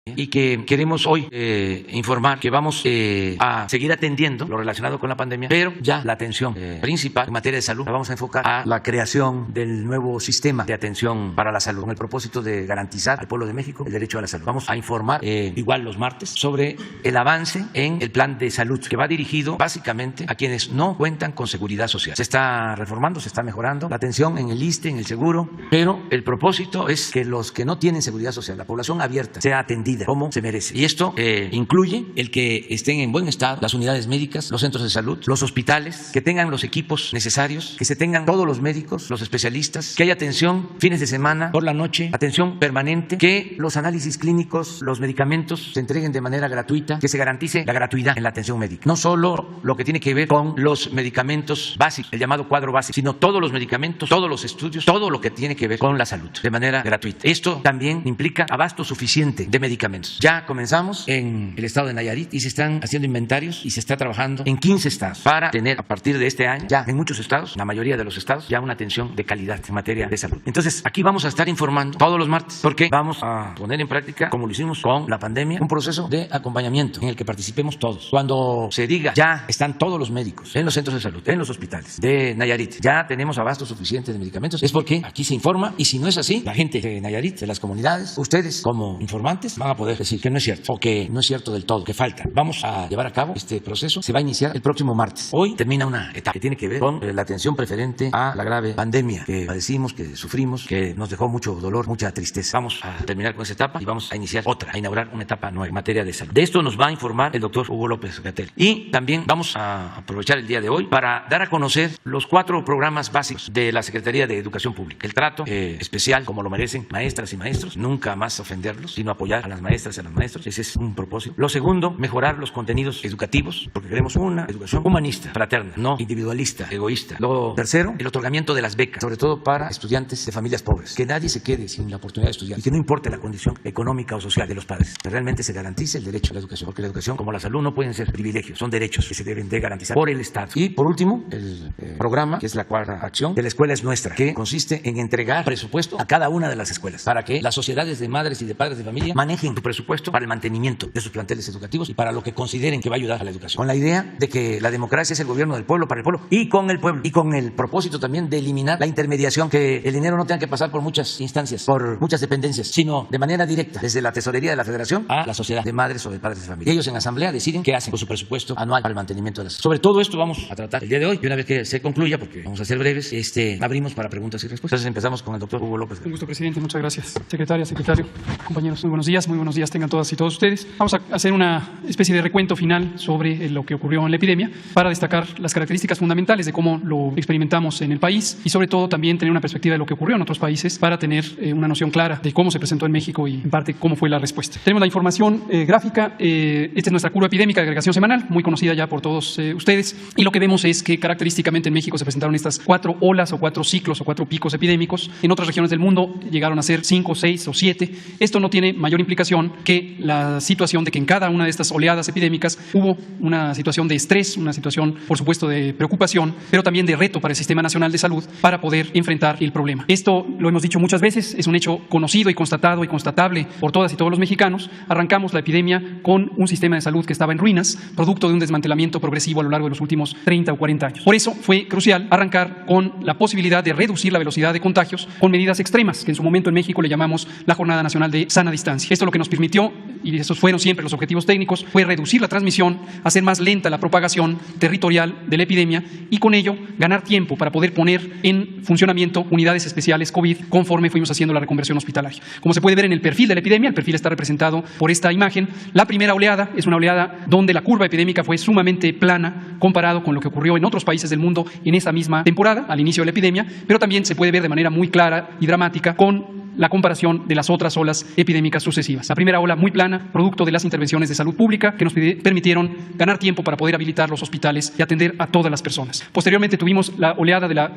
y que queremos hoy informar que vamos a seguir atendiendo lo relacionado con la pandemia, pero ya la atención principal en materia de salud la vamos a enfocar a la creación del nuevo sistema de atención para la salud con el propósito de garantizar al pueblo de México el derecho a la salud. Vamos a informar igual los martes sobre el avance en el plan de salud que va dirigido básicamente a quienes no cuentan con seguridad social. Se está reformando, se está mejorando la atención en el ISSSTE, en el seguro, pero el propósito es que los que no tienen seguridad social, la población abierta, sea atendida como se merece. Y esto incluye el que estén en buen estado las unidades médicas, los centros de salud, los hospitales, que tengan los equipos necesarios, que se tengan todos los médicos, los especialistas, que haya atención fines de semana, por la noche, atención permanente, que los análisis clínicos, los medicamentos se entreguen de manera gratuita, que se garantice la gratuidad en la atención médica. No solo lo que tiene que ver con los medicamentos básicos, el llamado cuadro básico, sino todos los medicamentos, todos los estudios, todo lo que tiene que ver con la salud de manera gratuita. Esto también implica abasto suficiente de medicamentos. Ya comenzamos en el estado de Nayarit y se están haciendo inventarios y se está trabajando en 15 estados para tener a partir de este año ya en muchos estados, la mayoría de los estados, ya una atención de calidad en materia de salud. Entonces aquí vamos a estar informando todos los martes porque vamos a poner en práctica, como lo hicimos con la pandemia, un proceso de acompañamiento en el que participemos todos. Cuando se diga ya están todos los médicos en los centros de salud, en los hospitales de Nayarit, ya tenemos abasto suficiente de medicamentos, es porque aquí se informa, y si no es así, la gente de Nayarit, de las comunidades, ustedes como informantes van a poder decir que no es cierto o que no es cierto del todo, que falta. Vamos a llevar a cabo este proceso, se va a iniciar el próximo martes. Hoy termina una etapa que tiene que ver con la atención preferente a la grave pandemia que padecimos, que sufrimos, que nos dejó mucho dolor, mucha tristeza. Vamos a terminar con esa etapa y vamos a iniciar otra, a inaugurar una etapa nueva en materia de salud. De esto nos va a informar el doctor Hugo López-Gatell. Y también vamos a aprovechar el día de hoy para dar a conocer los 4 programas básicos de la Secretaría de Educación Pública. El trato especial, como lo merecen maestras y maestros, nunca más ofenderlos, sino apoyar a las maestras y a los maestros. Ese es un propósito. Lo segundo, mejorar los contenidos educativos, porque queremos una educación humanista, fraterna, no individualista, egoísta. Lo tercero, el otorgamiento de las becas, sobre todo para estudiantes de familias pobres. Que nadie se quede sin la oportunidad de estudiar y que no importe la condición económica o social de los padres, que realmente se garantice el derecho a la educación, porque la educación, como la salud, no pueden ser privilegios, son derechos que se deben de garantizar por el Estado. Y por último, el programa, que es la 4ª acción de la escuela es nuestra, que consiste en entregar presupuesto a cada una de las escuelas para que las sociedades de madres y de padres de familia manejen su presupuesto para el mantenimiento de sus planteles educativos y para lo que consideren que va a ayudar a la educación, con la idea de que la democracia es el gobierno del pueblo, para el pueblo y con el pueblo, y con el propósito también de eliminar la intermediación, que el dinero no tenga que pasar por muchas instancias, por muchas dependencias, sino de manera directa desde la tesorería de la Federación a la sociedad de madres o de padres de familia. Ellos en asamblea deciden qué hacen con su presupuesto anual para el mantenimiento de las. Sobre todo esto vamos a tratar el día de hoy, y una vez que se concluya, porque vamos a ser breves, abrimos para preguntas y respuestas. Entonces empezamos con el doctor Hugo López. Un gusto, presidente, muchas gracias. Secretaria, secretario, compañeros, muy buenos días tengan todas y todos ustedes. Vamos a hacer una especie de recuento final sobre lo que ocurrió en la epidemia para destacar las características fundamentales de cómo lo experimentamos en el país y sobre todo también tener una perspectiva de lo que ocurrió en otros países para tener una noción clara de cómo se presentó en México y en parte cómo fue la respuesta. Tenemos la información gráfica. Esta es nuestra curva epidémica de agregación semanal, muy conocida ya por todos ustedes, y lo que vemos es que característicamente en México se presentaron estas 4 olas o 4 ciclos o 4 picos epidémicos. En otras regiones del mundo llegaron a ser 5, 6 o 7. Esto no tiene mayor implicación que la situación de que en cada una de estas oleadas epidémicas hubo una situación de estrés, una situación, por supuesto, de preocupación, pero también de reto para el Sistema Nacional de Salud para poder enfrentar el problema. Esto lo hemos dicho muchas veces, es un hecho conocido y constatado y constatable por todas y todos los mexicanos. Arrancamos la epidemia con un sistema de salud que estaba en ruinas, producto de un desmantelamiento progresivo a lo largo de los últimos 30 o 40 años. Por eso fue crucial arrancar con la posibilidad de reducir la velocidad de contagios con medidas extremas, que en su momento en México le llamamos la Jornada Nacional de Sana Distancia. Esto lo que nos permitió, y esos fueron siempre los objetivos técnicos, fue reducir la transmisión, hacer más lenta la propagación territorial de la epidemia y con ello ganar tiempo para poder poner en funcionamiento unidades especiales COVID conforme fuimos haciendo la reconversión hospitalaria. Como se puede ver en el perfil de la epidemia, el perfil está representado por esta imagen. La primera oleada es una oleada donde la curva epidémica fue sumamente plana comparado con lo que ocurrió en otros países del mundo en esa misma temporada, al inicio de la epidemia, pero también se puede ver de manera muy clara y dramática con la comparación de las otras olas epidémicas sucesivas. La primera ola muy plana, producto de las intervenciones de salud pública que nos permitieron ganar tiempo para poder habilitar los hospitales y atender a todas las personas. Posteriormente tuvimos la oleada de la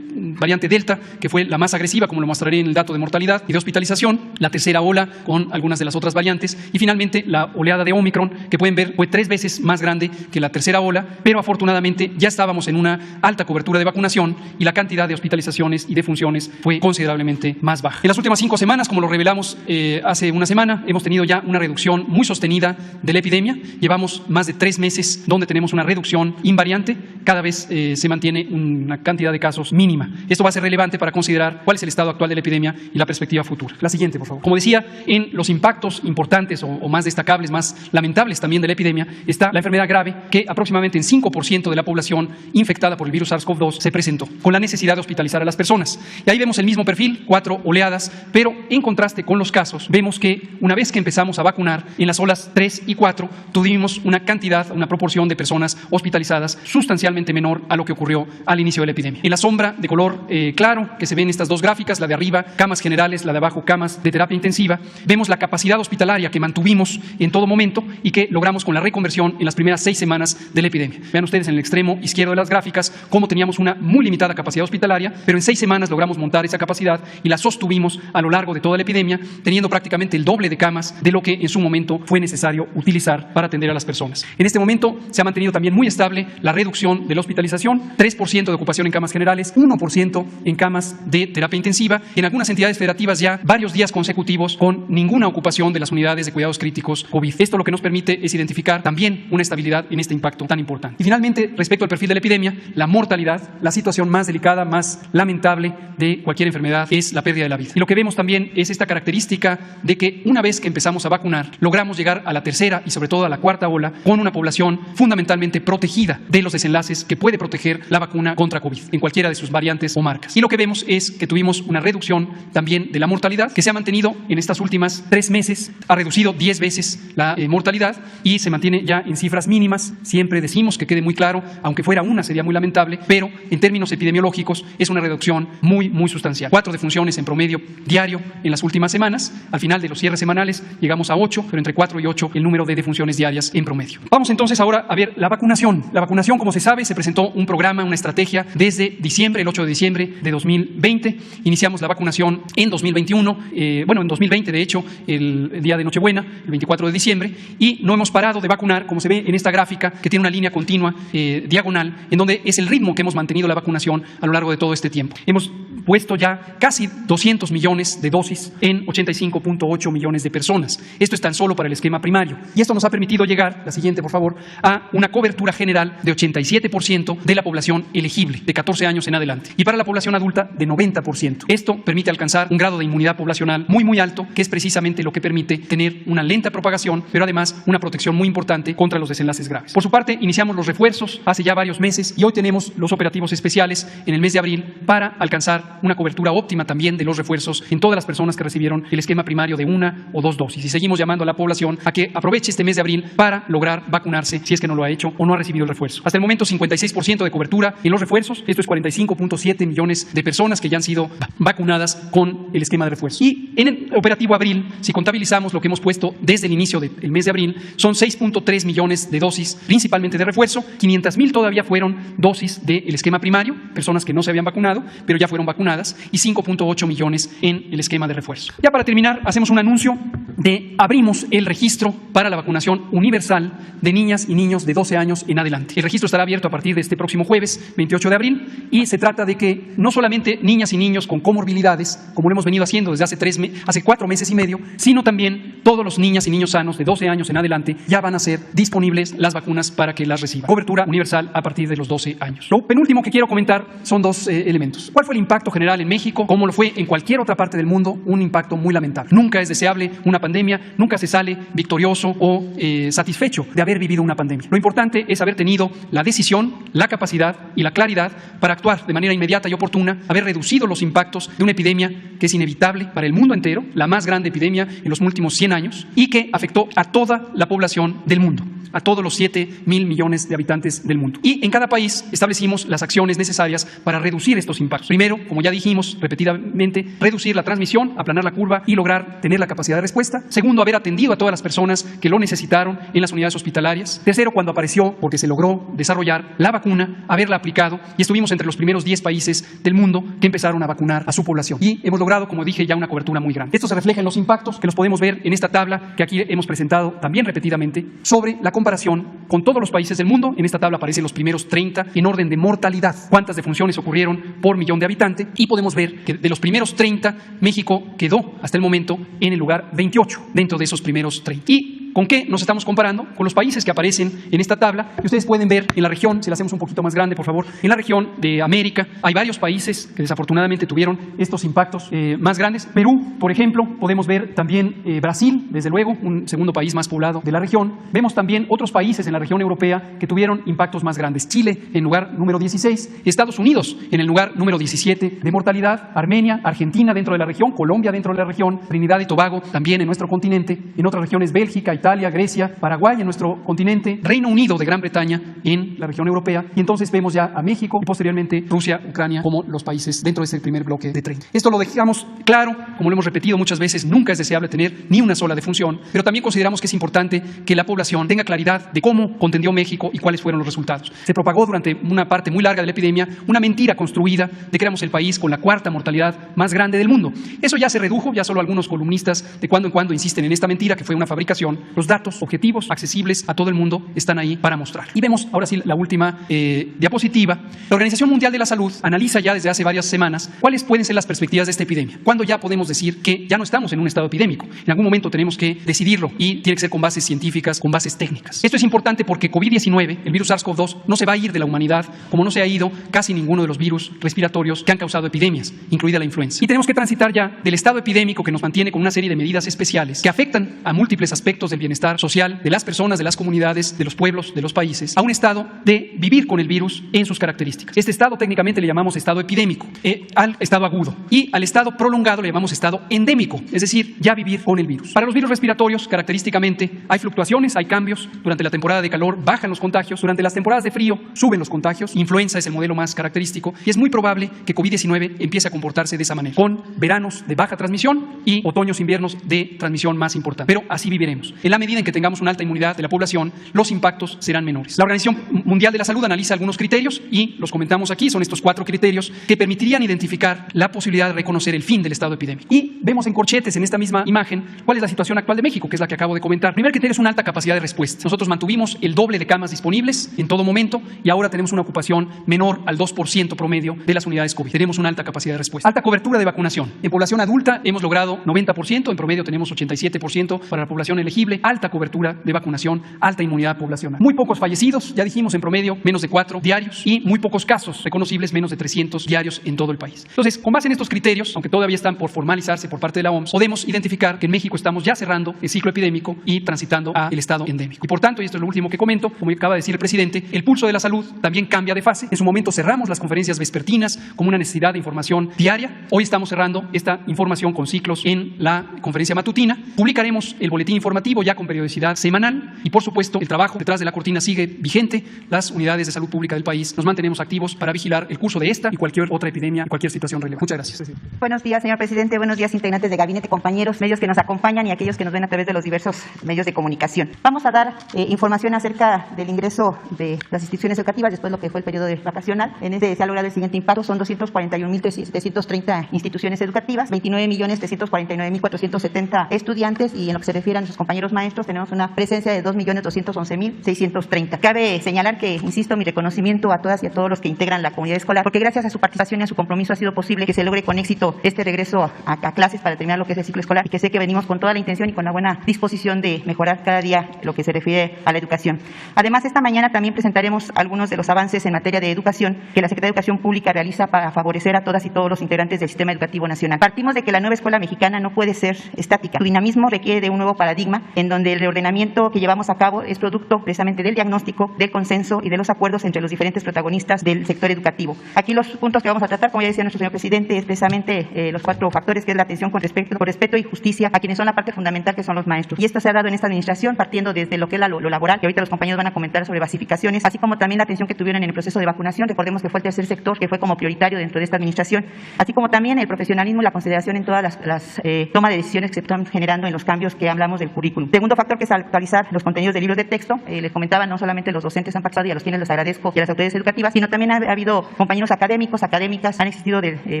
variante Delta, que fue la más agresiva, como lo mostraré en el dato de mortalidad y de hospitalización, la tercera ola con algunas de las otras variantes y finalmente la oleada de Omicron, que pueden ver fue 3 veces más grande que la tercera ola, pero afortunadamente ya estábamos en una alta cobertura de vacunación y la cantidad de hospitalizaciones y defunciones fue considerablemente más baja. En las las últimas 5 semanas, como lo revelamos hace una semana, hemos tenido ya una reducción muy sostenida de la epidemia. Llevamos más de 3 meses donde tenemos una reducción invariante. Cada vez se mantiene una cantidad de casos mínima. Esto va a ser relevante para considerar cuál es el estado actual de la epidemia y la perspectiva futura. La siguiente, por favor. Como decía, en los impactos importantes o más destacables, más lamentables también de la epidemia, está la enfermedad grave, que aproximadamente en 5% de la población infectada por el virus SARS-CoV-2 se presentó, con la necesidad de hospitalizar a las personas. Y ahí vemos el mismo perfil, 4 oleadas, pero en contraste con los casos, vemos que una vez que empezamos a vacunar, en las olas 3 y 4, tuvimos una cantidad, una proporción de personas hospitalizadas sustancialmente menor a lo que ocurrió al inicio de la epidemia. En la sombra de color claro, que se ven estas dos gráficas, la de arriba, camas generales, la de abajo, camas de terapia intensiva, vemos la capacidad hospitalaria que mantuvimos en todo momento y que logramos con la reconversión en las primeras 6 semanas de la epidemia. Vean ustedes en el extremo izquierdo de las gráficas cómo teníamos una muy limitada capacidad hospitalaria, pero en 6 semanas logramos montar esa capacidad y la sostuvimos a lo largo de toda la epidemia, teniendo prácticamente el doble de camas de lo que en su momento fue necesario utilizar para atender a las personas. En este momento se ha mantenido también muy estable la reducción de la hospitalización, 3% de ocupación en camas generales, 1% en camas de terapia intensiva, y en algunas entidades federativas ya varios días consecutivos con ninguna ocupación de las unidades de cuidados críticos COVID. Esto lo que nos permite es identificar también una estabilidad en este impacto tan importante. Y finalmente, respecto al perfil de la epidemia, la mortalidad, la situación más delicada, más lamentable de cualquier enfermedad es la pérdida de la vida. Y lo que vemos también es esta característica de que una vez que empezamos a vacunar, logramos llegar a la tercera y sobre todo a la cuarta ola con una población fundamentalmente protegida de los desenlaces que puede proteger la vacuna contra COVID en cualquiera de sus variantes o marcas. Y lo que vemos es que tuvimos una reducción también de la mortalidad que se ha mantenido en estas últimas 3 meses, ha reducido 10 veces la mortalidad y se mantiene ya en cifras mínimas. Siempre decimos que quede muy claro, aunque fuera una sería muy lamentable, pero en términos epidemiológicos es una reducción muy sustancial. 4 defunciones en promedio diario en las últimas semanas. Al final de los cierres semanales llegamos a 8, pero entre 4 y 8 el número de defunciones diarias en promedio. Vamos entonces ahora a ver la vacunación. La vacunación, como se sabe, se presentó un programa, una estrategia desde diciembre, el 8 de diciembre de 2020. Iniciamos la vacunación en 2021, en 2020 de hecho, el día de Nochebuena, el 24 de diciembre, y no hemos parado de vacunar, como se ve en esta gráfica, que tiene una línea continua diagonal, en donde es el ritmo que hemos mantenido la vacunación a lo largo de todo este tiempo. Hemos puesto ya casi 200 millones de dosis en 85.8 millones de personas. Esto es tan solo para el esquema primario. Y esto nos ha permitido llegar, la siguiente por favor, a una cobertura general de 87% de la población elegible, de 14 años en adelante. Y para la población adulta, de 90%. Esto permite alcanzar un grado de inmunidad poblacional muy alto, que es precisamente lo que permite tener una lenta propagación, pero además una protección muy importante contra los desenlaces graves. Por su parte, iniciamos los refuerzos hace ya varios meses y hoy tenemos los operativos especiales en el mes de abril para alcanzar una cobertura óptima también de los refuerzos en todas las personas que recibieron el esquema primario de 1 o 2 dosis. Y seguimos llamando a la población a que aproveche este mes de abril para lograr vacunarse si es que no lo ha hecho o no ha recibido el refuerzo. Hasta el momento 56% de cobertura en los refuerzos. Esto es 45.7 millones de personas que ya han sido vacunadas con el esquema de refuerzo. Y en el operativo abril, si contabilizamos lo que hemos puesto desde el inicio del mes de abril, son 6.3 millones de dosis, principalmente de refuerzo. 500,000 todavía fueron dosis del esquema primario, personas que no se habían vacunado, pero ya fueron vacunadas, y 5.8 millones en el esquema de refuerzo. Ya para terminar, hacemos un anuncio de abrimos el registro para la vacunación universal de niñas y niños de 12 años en adelante. El registro estará abierto a partir de este próximo jueves, 28 de abril, y se trata de que no solamente niñas y niños con comorbilidades, como lo hemos venido haciendo desde hace 4 meses y medio, sino también todos los niñas y niños sanos de 12 años en adelante ya van a ser disponibles las vacunas para que las reciban. Cobertura universal a partir de los 12 años. Lo penúltimo que quiero comentar son 2 elementos. ¿Cuál fue el impacto general en México? Como lo fue en cualquier otra parte del mundo, un impacto muy lamentable. Nunca es deseable una pandemia, nunca se sale victorioso o satisfecho de haber vivido una pandemia. Lo importante es haber tenido la decisión, la capacidad y la claridad para actuar de manera inmediata y oportuna, haber reducido los impactos de una epidemia que es inevitable para el mundo entero, la más grande epidemia en los últimos 100 años y que afectó a toda la población del mundo, a todos los 7,000 millones de habitantes del mundo. Y en cada país establecimos las acciones necesarias para reducir estos impactos. Primero, como ya dijimos repetidamente, reducir la transmisión, aplanar la curva y lograr tener la capacidad de respuesta. fuerza. Segundo, haber atendido a todas las personas que lo necesitaron en las unidades hospitalarias. Tercero, cuando apareció, porque se logró desarrollar la vacuna, haberla aplicado y estuvimos entre los primeros 10 países del mundo que empezaron a vacunar a su población. Y hemos logrado, como dije, ya una cobertura muy grande. Esto se refleja en los impactos que los podemos ver en esta tabla que aquí hemos presentado también repetidamente sobre la comparación con todos los países del mundo. En esta tabla aparecen los primeros 30 en orden de mortalidad, cuántas defunciones ocurrieron por millón de habitantes, y podemos ver que de los primeros 30, México quedó hasta el momento en el lugar 28 dentro de esos primeros 30. ¿Y con qué nos estamos comparando? Con los países que aparecen en esta tabla, que ustedes pueden ver en la región. Si la hacemos un poquito más grande, por favor, en la región de América hay varios países que desafortunadamente tuvieron estos impactos más grandes. Perú, por ejemplo, podemos ver también Brasil, desde luego, un segundo país más poblado de la región. Vemos también otros países en la región europea que tuvieron impactos más grandes. Chile en lugar número 16, Estados Unidos en el lugar número 17 de mortalidad, Armenia, Argentina dentro de la región, Colombia dentro de la región, Trinidad y Tobago también en nuestro continente, en otras regiones Bélgica, Italia, Grecia, Paraguay en nuestro continente, Reino Unido de Gran Bretaña en la región europea, y entonces vemos ya a México y posteriormente Rusia, Ucrania como los países dentro de ese primer bloque de 30. Esto lo dejamos claro, como lo hemos repetido muchas veces, nunca es deseable tener ni una sola defunción, pero también consideramos que es importante que la población tenga claridad de cómo contendió México y cuáles fueron los resultados. Se propagó durante una parte muy larga de la epidemia una mentira construida de que éramos el país con la cuarta mortalidad más grande del mundo. Eso ya se redujo, ya solo algunos columnistas de cuando en cuando insisten en esta mentira, que fue una fabricación. Los datos objetivos, accesibles a todo el mundo, están ahí para mostrar. Y vemos ahora sí la última diapositiva. La Organización Mundial de la Salud analiza ya desde hace varias semanas cuáles pueden ser las perspectivas de esta epidemia. ¿Cuándo ya podemos decir que ya no estamos en un estado epidémico? En algún momento tenemos que decidirlo y tiene que ser con bases científicas, con bases técnicas. Esto es importante porque COVID-19, el virus SARS-CoV-2, no se va a ir de la humanidad como no se ha ido casi ninguno de los virus respiratorios que han causado epidemias, incluida la influenza. Y tenemos que transitar ya del estado epidémico, que nos mantiene con una serie de medidas especiales que afectan a múltiples aspectos del bienestar social de las personas, de las comunidades, de los pueblos, de los países, a un estado de vivir con el virus en sus características. Este estado técnicamente le llamamos estado epidémico, al estado agudo, y al estado prolongado le llamamos estado endémico, es decir, ya vivir con el virus. Para los virus respiratorios, característicamente, hay fluctuaciones, hay cambios. Durante la temporada de calor bajan los contagios, durante las temporadas de frío suben los contagios. Influenza es el modelo más característico y es muy probable que COVID-19 empiece a comportarse de esa manera, con veranos de baja transmisión y otoños, inviernos de transmisión más importante. Pero así viviremos. En la medida en que tengamos una alta inmunidad de la población, los impactos serán menores. La Organización Mundial de la Salud analiza algunos criterios y los comentamos aquí. Son estos 4 criterios que permitirían identificar la posibilidad de reconocer el fin del estado epidémico. Y vemos en corchetes en esta misma imagen cuál es la situación actual de México, que es la que acabo de comentar. El primer criterio es una alta capacidad de respuesta. Nosotros mantuvimos el doble de camas disponibles en todo momento y ahora tenemos una ocupación menor al 2% promedio de las unidades COVID. Tenemos una alta capacidad de respuesta. Alta cobertura de vacunación. En población adulta hemos logrado 90%, en promedio tenemos 87% para la población elegible. Alta cobertura de vacunación, alta inmunidad poblacional. Muy pocos fallecidos, ya dijimos, en promedio menos de 4 diarios, y muy pocos casos reconocibles, menos de 300 diarios en todo el país. Entonces, con base en estos criterios, aunque todavía están por formalizarse por parte de la OMS, podemos identificar que en México estamos ya cerrando el ciclo epidémico y transitando al estado endémico. Y por tanto, y esto es lo último que comento, como acaba de decir el presidente, el pulso de la salud también cambia de fase. En su momento cerramos las conferencias vespertinas como una necesidad de información diaria. Hoy estamos cerrando esta información con ciclos en la conferencia matutina. Publicaremos el boletín informativo ya con periodicidad semanal y, por supuesto, el trabajo detrás de la cortina sigue vigente. Las unidades de salud pública del país nos mantenemos activos para vigilar el curso de esta y cualquier otra epidemia, cualquier situación relevante. Muchas gracias. Buenos días, señor presidente. Buenos días, integrantes de gabinete, compañeros, medios que nos acompañan y aquellos que nos ven a través de los diversos medios de comunicación. Vamos a dar información acerca del ingreso de las instituciones educativas después de lo que fue el periodo vacacional. En este se ha logrado el siguiente impacto: son 241.730 instituciones educativas, 29.749.470 estudiantes, y en lo que se refiere a nuestros compañeros maestros tenemos una presencia de 2.211.630. Cabe señalar que, insisto, mi reconocimiento a todas y a todos los que integran la comunidad escolar, porque gracias a su participación y a su compromiso ha sido posible que se logre con éxito este regreso a clases para terminar lo que es el ciclo escolar, y que sé que venimos con toda la intención y con la buena disposición de mejorar cada día lo que se refiere a la educación. Además, esta mañana también presentaremos algunos de los avances en materia de educación que la Secretaría de Educación Pública realiza para favorecer a todas y todos los integrantes del sistema educativo nacional. Partimos de que la nueva escuela mexicana no puede ser estática. Su dinamismo requiere de un nuevo paradigma en en donde el reordenamiento que llevamos a cabo es producto precisamente del diagnóstico, del consenso y de los acuerdos entre los diferentes protagonistas del sector educativo. Aquí los puntos que vamos a tratar, como ya decía nuestro señor presidente, es precisamente los 4 factores, que es la atención con respeto y justicia a quienes son la parte fundamental, que son los maestros. Y esto se ha dado en esta administración, partiendo desde lo que es lo laboral, que ahorita los compañeros van a comentar sobre basificaciones, así como también la atención que tuvieron en el proceso de vacunación. Recordemos que fue el tercer sector que fue como prioritario dentro de esta administración, así como también el profesionalismo y la consideración en todas las tomas de decisiones que se están generando en los cambios que hablamos del currículum. Segundo factor, que es actualizar los contenidos de libros de texto. Les comentaba, no solamente los docentes han participado y a los quienes les agradezco, y a las autoridades educativas, sino también ha habido compañeros académicos, académicas, han existido de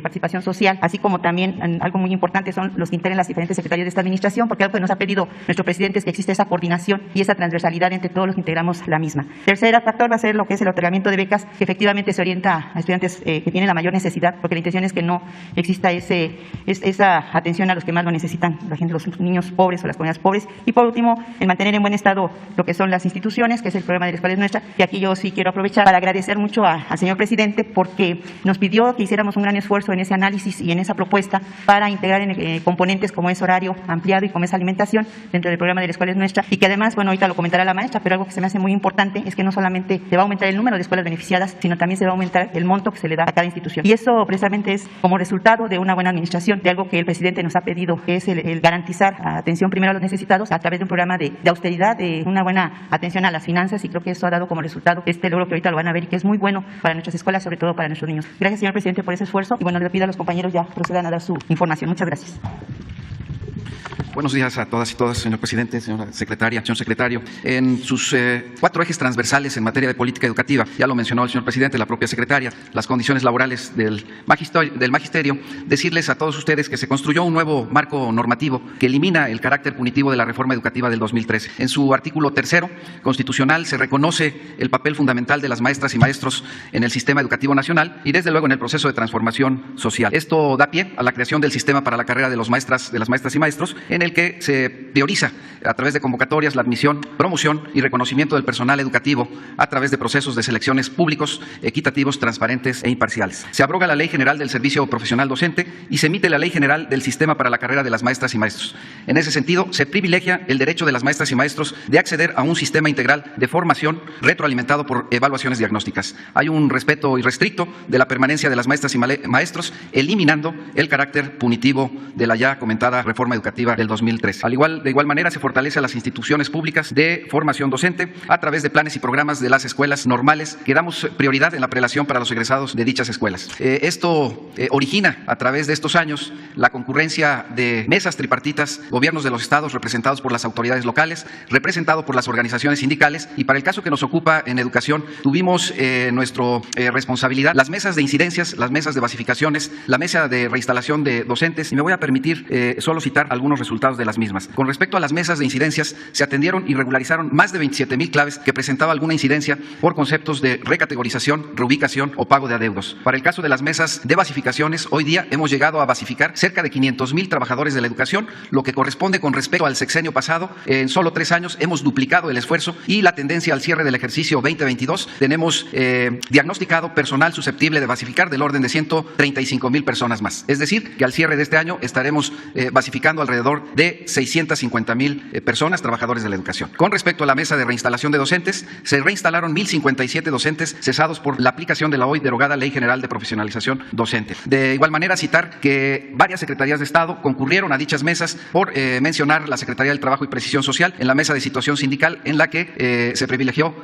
participación social, así como también algo muy importante son los que integran las diferentes secretarías de esta administración, porque algo que nos ha pedido nuestro presidente es que existe esa coordinación y esa transversalidad entre todos los que integramos la misma. Tercer factor va a ser lo que es el otorgamiento de becas, que efectivamente se orienta a estudiantes que tienen la mayor necesidad, porque la intención es que no exista esa atención a los que más lo necesitan, la gente, los niños pobres o las comunidades pobres. Y por último, el mantener en buen estado lo que son las instituciones, que es el programa de la Escuela es Nuestra. Y aquí yo sí quiero aprovechar para agradecer mucho al señor presidente, porque nos pidió que hiciéramos un gran esfuerzo en ese análisis y en esa propuesta para integrar en componentes como es horario ampliado y como es alimentación dentro del programa de la Escuela es Nuestra. Y que además, bueno, ahorita lo comentará la maestra, pero algo que se me hace muy importante es que no solamente se va a aumentar el número de escuelas beneficiadas, sino también se va a aumentar el monto que se le da a cada institución. Y eso precisamente es como resultado de una buena administración, de algo que el presidente nos ha pedido, que es el garantizar atención primero a los necesitados a través de un programa de austeridad, de una buena atención a las finanzas, y creo que eso ha dado como resultado este logro que ahorita lo van a ver y que es muy bueno para nuestras escuelas, sobre todo para nuestros niños. Gracias, señor presidente, por ese esfuerzo, y bueno, le pido a los compañeros ya procedan a dar su información. Muchas gracias. Buenos días a todas y todos, señor presidente, señora secretaria, señor secretario. En sus 4 ejes transversales en materia de política educativa, ya lo mencionó el señor presidente, la propia secretaria, las condiciones laborales del magisterio, decirles a todos ustedes que se construyó un nuevo marco normativo que elimina el carácter punitivo de la reforma educativa del 2013. En su artículo 3 constitucional se reconoce el papel fundamental de las maestras y maestros en el sistema educativo nacional y desde luego en el proceso de transformación social. Esto da pie a la creación del sistema para la carrera de las maestras y maestros, en el que se prioriza a través de convocatorias la admisión, promoción y reconocimiento del personal educativo a través de procesos de selecciones públicos, equitativos, transparentes e imparciales. Se abroga la Ley General del Servicio Profesional Docente y se emite la Ley General del Sistema para la Carrera de las Maestras y Maestros. En ese sentido, se privilegia el derecho de las maestras y maestros de acceder a un sistema integral de formación retroalimentado por evaluaciones diagnósticas. Hay un respeto irrestricto de la permanencia de las maestras y maestros, eliminando el carácter punitivo de la ya comentada reforma educativa del 2003. De igual manera, se fortalece a las instituciones públicas de formación docente a través de planes y programas de las escuelas normales, que damos prioridad en la prelación para los egresados de dichas escuelas. Esto origina a través de estos años la concurrencia de mesas tripartitas, gobiernos de los estados representados por las autoridades locales, representado por las organizaciones sindicales, y para el caso que nos ocupa en educación, tuvimos nuestra responsabilidad las mesas de incidencias, las mesas de basificaciones, la mesa de reinstalación de docentes, y me voy a permitir solo citar algunos resultados de las mismas. Con respecto a las mesas de incidencias, se atendieron y regularizaron más de 27,000 claves que presentaba alguna incidencia por conceptos de recategorización, reubicación o pago de adeudos. Para el caso de las mesas de basificaciones, hoy día hemos llegado a basificar cerca de 500,000 trabajadores de la educación, lo que corresponde con respecto al sexenio pasado. En solo 3 años hemos duplicado el esfuerzo y la tendencia al cierre del ejercicio 2022. Tenemos diagnosticado personal susceptible de basificar del orden de 135,000 personas más. Es decir, que al cierre de este año estaremos basificando alrededor de 650,000 personas, trabajadores de la educación. Con respecto a la mesa de reinstalación de docentes, se reinstalaron 1,057 docentes cesados por la aplicación de la hoy derogada Ley General de Profesionalización Docente. De igual manera, citar que varias secretarías de Estado concurrieron a dichas mesas, por mencionar la Secretaría del Trabajo y Precisión Social en la mesa de situación sindical, en la que se privilegió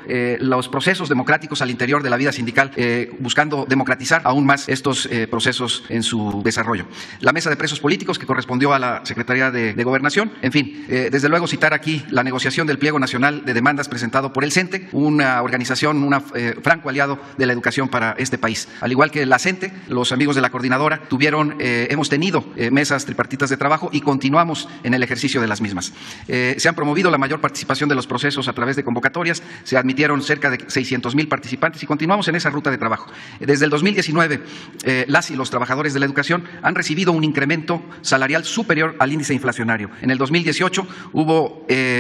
los procesos democráticos al interior de la vida sindical, buscando democratizar aún más estos procesos en su desarrollo. La mesa de presos políticos, que correspondió a la Secretaría de Gobernación. En fin, desde luego citar aquí la negociación del pliego nacional de demandas presentado por el CENTE, una organización, un franco aliado de la educación para este país. Al igual que la CENTE, los amigos de la coordinadora hemos tenido mesas tripartitas de trabajo y continuamos en el ejercicio de las mismas. Se han promovido la mayor participación de los procesos a través de convocatorias, se admitieron cerca de 600,000 participantes y continuamos en esa ruta de trabajo. Desde el 2019, las y los trabajadores de la educación han recibido un incremento salarial superior al índice inflacionario inflacionario. En el 2018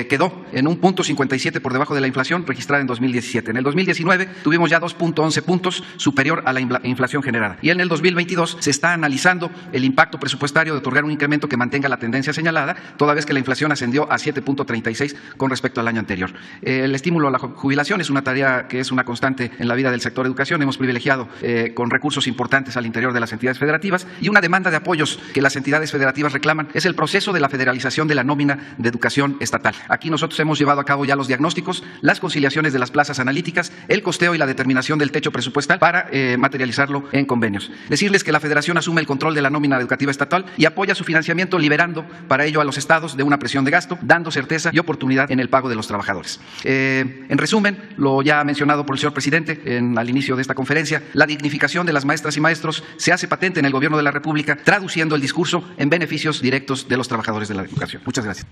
quedó en un 0.57 por debajo de la inflación registrada en 2017. En el 2019 tuvimos ya 2.11 puntos superior a la inflación generada. Y en el 2022 se está analizando el impacto presupuestario de otorgar un incremento que mantenga la tendencia señalada, toda vez que la inflación ascendió a 7.36 con respecto al año anterior. El estímulo a la jubilación es una tarea que es una constante en la vida del sector educación. Hemos privilegiado con recursos importantes al interior de las entidades federativas, y una demanda de apoyos que las entidades federativas reclaman es el proceso de la federalización de la nómina de educación estatal. Aquí nosotros hemos llevado a cabo ya los diagnósticos, las conciliaciones de las plazas analíticas, el costeo y la determinación del techo presupuestal para materializarlo en convenios. Decirles que la Federación asume el control de la nómina educativa estatal y apoya su financiamiento, liberando para ello a los estados de una presión de gasto, dando certeza y oportunidad en el pago de los trabajadores. En resumen, lo ya mencionado por el señor presidente al inicio de esta conferencia, la dignificación de las maestras y maestros se hace patente en el Gobierno de la República, traduciendo el discurso en beneficios directos de los trabajadores de la educación. Muchas gracias.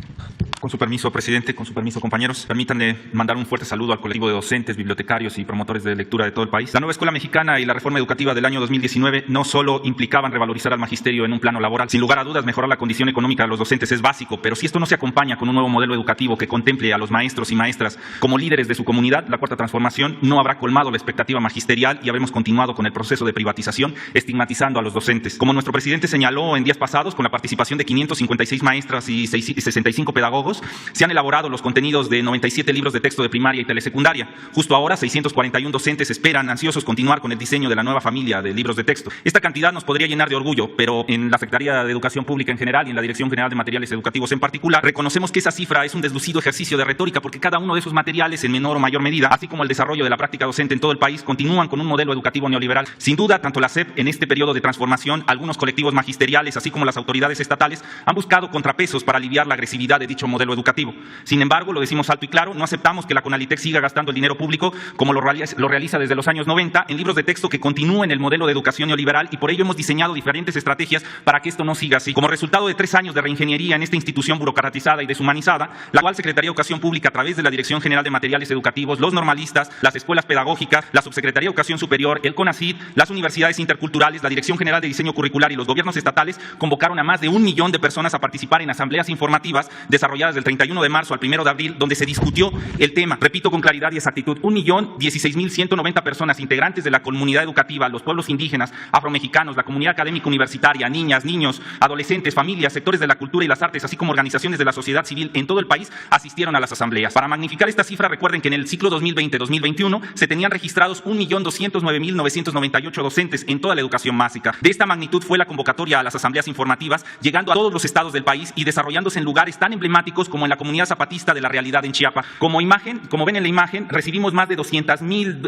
Con su permiso, presidente, con su permiso, compañeros, permítanme mandar un fuerte saludo al colectivo de docentes, bibliotecarios y promotores de lectura de todo el país. La nueva escuela mexicana y la reforma educativa del año 2019 no solo implicaban revalorizar al magisterio en un plano laboral. Sin lugar a dudas, mejorar la condición económica de los docentes es básico, pero si esto no se acompaña con un nuevo modelo educativo que contemple a los maestros y maestras como líderes de su comunidad, la Cuarta Transformación no habrá colmado la expectativa magisterial y habremos continuado con el proceso de privatización, estigmatizando a los docentes. Como nuestro presidente señaló en días pasados, con la participación de 556 maestras y 65 pedagogos, se han elaborado los contenidos de 97 libros de texto de primaria y telesecundaria. Justo ahora, 641 docentes esperan ansiosos continuar con el diseño de la nueva familia de libros de texto. Esta cantidad nos podría llenar de orgullo, pero en la Secretaría de Educación Pública en general y en la Dirección General de Materiales Educativos en particular, reconocemos que esa cifra es un deslucido ejercicio de retórica, porque cada uno de esos materiales, en menor o mayor medida, así como el desarrollo de la práctica docente en todo el país, continúan con un modelo educativo neoliberal. Sin duda, tanto la SEP en este periodo de transformación, algunos colectivos magisteriales, así como las autoridades estatales, han buscado contrapesos para aliviar la agresividad de dicho modelo educativo. Sin embargo, lo decimos alto y claro, no aceptamos que la CONALITEC siga gastando el dinero público, como lo realiza desde los años 90, en libros de texto que continúen el modelo de educación neoliberal, y por ello hemos diseñado diferentes estrategias para que esto no siga así. Como resultado de 3 años de reingeniería en esta institución burocratizada y deshumanizada, la actual Secretaría de Educación Pública, a través de la Dirección General de Materiales Educativos, los normalistas, las escuelas pedagógicas, la Subsecretaría de Educación Superior, el CONACYT, las universidades interculturales, la Dirección General de Diseño Curricular y los gobiernos estatales convocaron a más de 1 millón de personas a participar en asambleas informativas desarrolladas del 31 de marzo al 1 de abril, donde se discutió el tema. Repito con claridad y exactitud, 1.016.190 personas integrantes de la comunidad educativa, los pueblos indígenas, afromexicanos, la comunidad académica universitaria, niñas, niños, adolescentes, familias, sectores de la cultura y las artes, así como organizaciones de la sociedad civil en todo el país, asistieron a las asambleas. Para magnificar esta cifra, recuerden que en el ciclo 2020-2021 se tenían registrados 1.209.998 docentes en toda la educación básica. De esta magnitud fue la convocatoria a las asambleas informativas, llegando a todos los estados del país y desarrollándose en lugares tan emblemáticos como en la comunidad zapatista de La Realidad en Chiapas. Como ven en la imagen, recibimos más de 200,000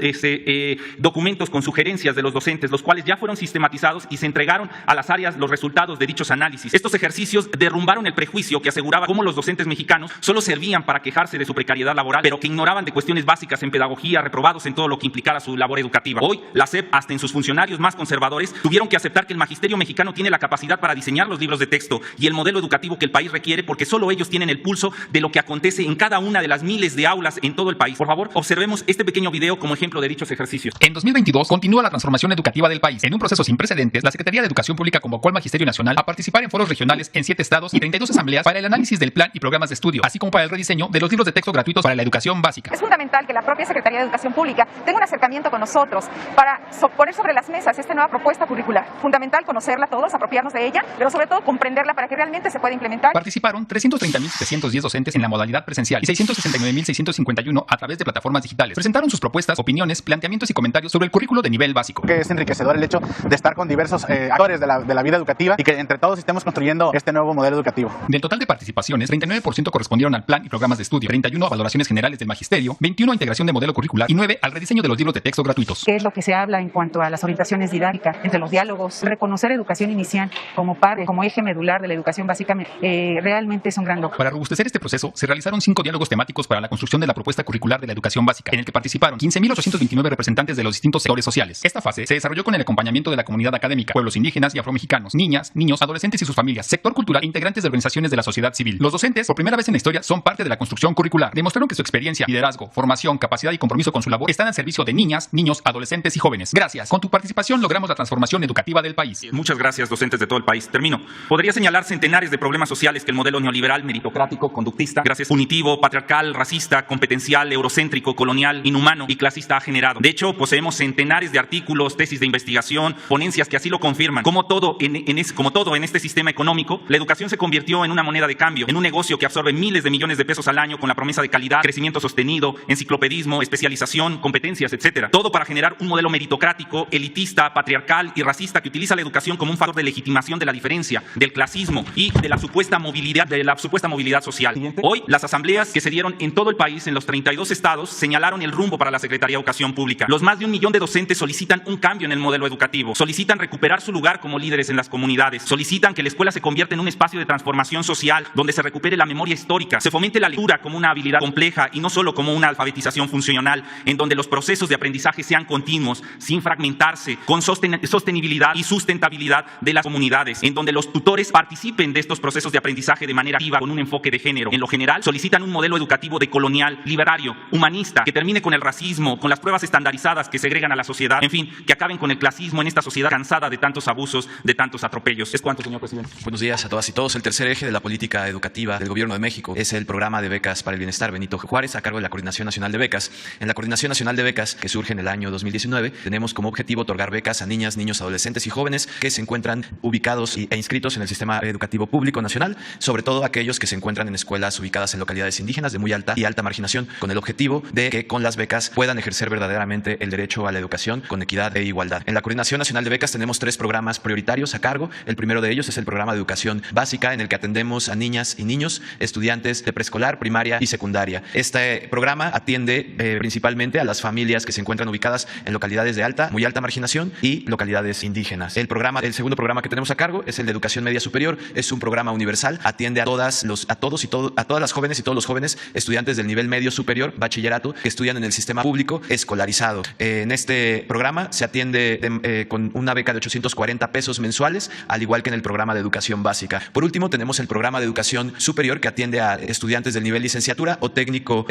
documentos con sugerencias de los docentes, los cuales ya fueron sistematizados y se entregaron a las áreas los resultados de dichos análisis. Estos ejercicios derrumbaron el prejuicio que aseguraba cómo los docentes mexicanos solo servían para quejarse de su precariedad laboral, pero que ignoraban de cuestiones básicas en pedagogía, reprobados en todo lo que implicara su labor educativa. Hoy, la SEP, hasta en sus funcionarios más conservadores, tuvieron que aceptar que el magisterio mexicano tiene la capacidad para diseñar los libros de texto y el modelo educativo que el país requiere, porque solo ellos tienen el pulso de lo que acontece en cada una de las miles de aulas en todo el país. Por favor, observemos este pequeño video como ejemplo de dichos ejercicios. En 2022 continúa la transformación educativa del país. En un proceso sin precedentes, la Secretaría de Educación Pública convocó al Magisterio Nacional a participar en foros regionales en 7 estados y 32 asambleas para el análisis del plan y programas de estudio, así como para el rediseño de los libros de texto gratuitos para la educación básica. Es fundamental que la propia Secretaría de Educación Pública tenga un acercamiento con nosotros para poner sobre las mesas esta nueva propuesta curricular. Fundamental conocerla todos, apropiarnos de ella, pero sobre todo comprenderla para que realmente se pueda implementar. Participaron 330.710 docentes en la modalidad presencial y 669.651 a través de plataformas digitales. Presentaron sus propuestas, opiniones, planteamientos y comentarios sobre el currículo de nivel básico. Que es enriquecedor el hecho de estar con diversos actores de la vida educativa y que entre todos estemos construyendo este nuevo modelo educativo. Del total de participaciones, 39% correspondieron al plan y programas de estudio, 31 a valoraciones generales del magisterio, 21 a integración de modelo curricular y 9 al rediseño de los libros de texto gratuitos. ¿Qué es lo que se habla en cuanto a las orientaciones didácticas, entre los diálogos? Reconocer educación inicial como parte, como eje medular de la educación básica, realmente es un gran logro. Para robustecer este proceso, se realizaron 5 diálogos temáticos para la construcción de la propuesta curricular de la educación básica, en el que participaron 15.829 representantes de los distintos sectores sociales. Esta fase se desarrolló con el acompañamiento de la comunidad académica, pueblos indígenas y afromexicanos, niñas, niños, adolescentes y sus familias, sector cultural e integrantes de organizaciones de la sociedad civil. Los docentes, por primera vez en la historia, son parte de la construcción curricular. Demostraron que su experiencia, liderazgo, formación, capacidad y compromiso con su labor están al servicio de niñas, niños, adolescentes y jóvenes. Gracias. Con tu participación logramos la transformación educativa del país. Muchas gracias, docentes de todo el país. Termino. Podría señalar centenares de problemas problemas sociales que el modelo neoliberal, meritocrático, conductista, gracias, punitivo, patriarcal, racista, competencial, eurocéntrico, colonial, inhumano y clasista ha generado. De hecho, poseemos centenares de artículos, tesis de investigación, ponencias que así lo confirman. Como todo en este sistema económico, la educación se convirtió en una moneda de cambio, en un negocio que absorbe miles de millones de pesos al año con la promesa de calidad, crecimiento sostenido, enciclopedismo, especialización, competencias, etcétera. Todo para generar un modelo meritocrático, elitista, patriarcal y racista que utiliza la educación como un factor de legitimación de la diferencia, del clasismo y de la supuesta movilidad social. Hoy, las asambleas que se dieron en todo el país, en los 32 estados, señalaron el rumbo para la Secretaría de Educación Pública. Los más de 1 millón de docentes solicitan un cambio en el modelo educativo, solicitan recuperar su lugar como líderes en las comunidades, solicitan que la escuela se convierta en un espacio de transformación social donde se recupere la memoria histórica, se fomente la lectura como una habilidad compleja y no solo como una alfabetización funcional, en donde los procesos de aprendizaje sean continuos, sin fragmentarse, con sostenibilidad y sustentabilidad de las comunidades, en donde los tutores participen de estos procesos de aprendizaje de manera activa con un enfoque de género. En lo general, solicitan un modelo educativo decolonial, libertario, humanista, que termine con el racismo, con las pruebas estandarizadas que segregan a la sociedad, en fin, que acaben con el clasismo en esta sociedad cansada de tantos abusos, de tantos atropellos. Es cuanto, señor presidente. Buenos días a todas y todos. El tercer eje de la política educativa del Gobierno de México es el programa de becas para el bienestar Benito Juárez, a cargo de la Coordinación Nacional de Becas. En la Coordinación Nacional de Becas, que surge en el año 2019, tenemos como objetivo otorgar becas a niñas, niños, adolescentes y jóvenes que se encuentran ubicados e inscritos en el sistema educativo público nacional, sobre todo aquellos que se encuentran en escuelas ubicadas en localidades indígenas de muy alta y alta marginación, con el objetivo de que con las becas puedan ejercer verdaderamente el derecho a la educación con equidad e igualdad. En la Coordinación Nacional de Becas tenemos 3 programas prioritarios a cargo. El primero de ellos es el programa de educación básica, en el que atendemos a niñas y niños, estudiantes de preescolar, primaria y secundaria. Este programa atiende principalmente a las familias que se encuentran ubicadas en localidades de alta, muy alta marginación y localidades indígenas. El segundo programa que tenemos a cargo es el de educación media superior. Es un programa universal, atiende a todas las jóvenes y todos los jóvenes estudiantes del nivel medio superior, bachillerato, que estudian en el sistema público escolarizado. En este programa se atiende con una beca de 840 pesos mensuales, al igual que en el programa de educación básica. Por último, tenemos el programa de educación superior, que atiende a estudiantes del nivel licenciatura o técnico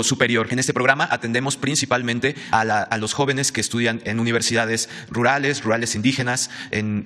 superior. En este programa atendemos principalmente a los jóvenes que estudian en universidades rurales indígenas,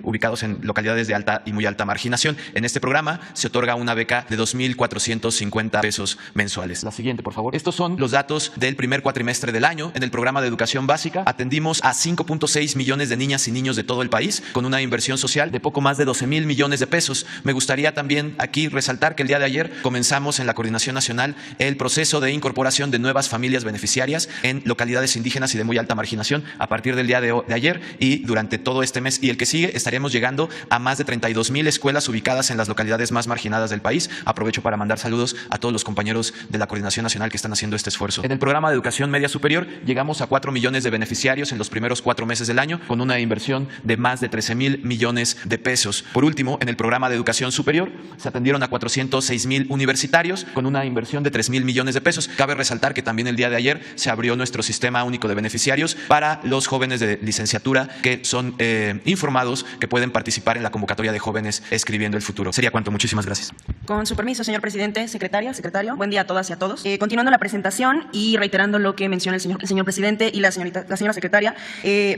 ubicados en localidades de alta y muy alta marginación. En este programa se otorga una beca de 2,450 pesos mensuales. La siguiente, por favor. Estos son los datos del primer cuatrimestre del año. En el programa de educación básica atendimos a 5.6 millones de niñas y niños de todo el país, con una inversión social de poco más de 12,000 millones de pesos. Me gustaría también aquí resaltar que el día de ayer comenzamos en la Coordinación Nacional el proceso de incorporación de nuevas familias beneficiarias en localidades indígenas y de muy alta marginación. A partir del día de ayer y durante todo este mes y el que sigue, estaremos llegando a más de 32,000 escuelas ubicadas en las localidades más marginadas del país. Aprovecho para mandar saludos a todos los compañeros de la Coordinación Nacional que están haciendo este esfuerzo. En el programa de educación media superior llegamos a 4 millones de beneficiarios en los primeros 4 meses del año, con una inversión de más de 13,000 millones de pesos. Por último, en el programa de educación superior se atendieron a 406,000 universitarios con una inversión de 3,000 millones de pesos. Cabe resaltar que también el día de ayer se abrió nuestro sistema único de beneficiarios para los jóvenes de licenciatura que son informados, que pueden participar en la convocatoria de jóvenes escribiendo el futuro. Sería cuanto. Muchísimas gracias. Con su permiso, señor presidente, secretario, buen día a todas y a todos. Continuando la presentación y reiterando lo que menciona el señor presidente y la señora secretaria,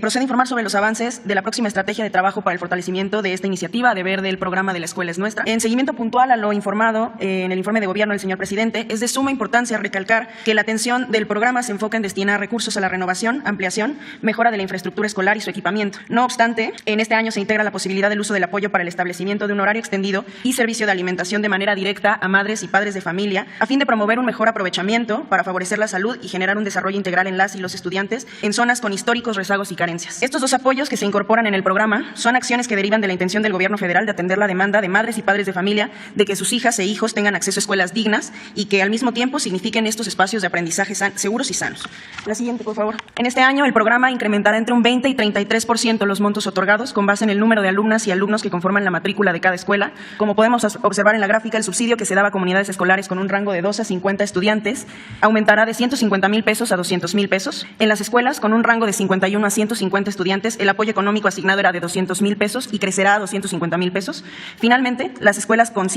procedo a informar sobre los avances de la próxima estrategia de trabajo para el fortalecimiento de esta iniciativa de ver del programa de La Escuela es Nuestra. En seguimiento puntual a lo informado en el informe de gobierno del señor presidente, es de suma importancia recalcar que la atención del programa se enfoca en destinar recursos a la renovación, ampliación, mejora de la infraestructura escolar y su equipamiento. No obstante, en este año se integra la posibilidad del uso del apoyo para el establecimiento de un horario extendido y servicio de alimentación de manera directa a madres y padres de familia, a fin de promover un mejor aprovechamiento para favorecer la salud y generar un desarrollo integral en las y los estudiantes en zonas con históricos rezagos y carencias. Estos dos apoyos que se incorporan en el programa son acciones que derivan de la intención del gobierno federal de atender la demanda de madres y padres de familia de que sus hijas e hijos tengan acceso a escuelas dignas y que al mismo tiempo signifiquen estos espacios de aprendizaje seguros y sanos. La siguiente, por favor. En este año el programa incrementará entre un 20 y 33% los montos otorgados con base en el número de alumnas y alumnos que conforman la matrícula de cada escuela. Como podemos observar en la gráfica, el subsidio que se daba a comunidades escolares con un rango de 2 a 50 estudiantes aumentará de 150,000 pesos a 200,000 pesos. En las escuelas con un rango de 51 a 150 estudiantes, el apoyo económico asignado era de 200,000 pesos y crecerá a 250,000 pesos. Finalmente, las escuelas con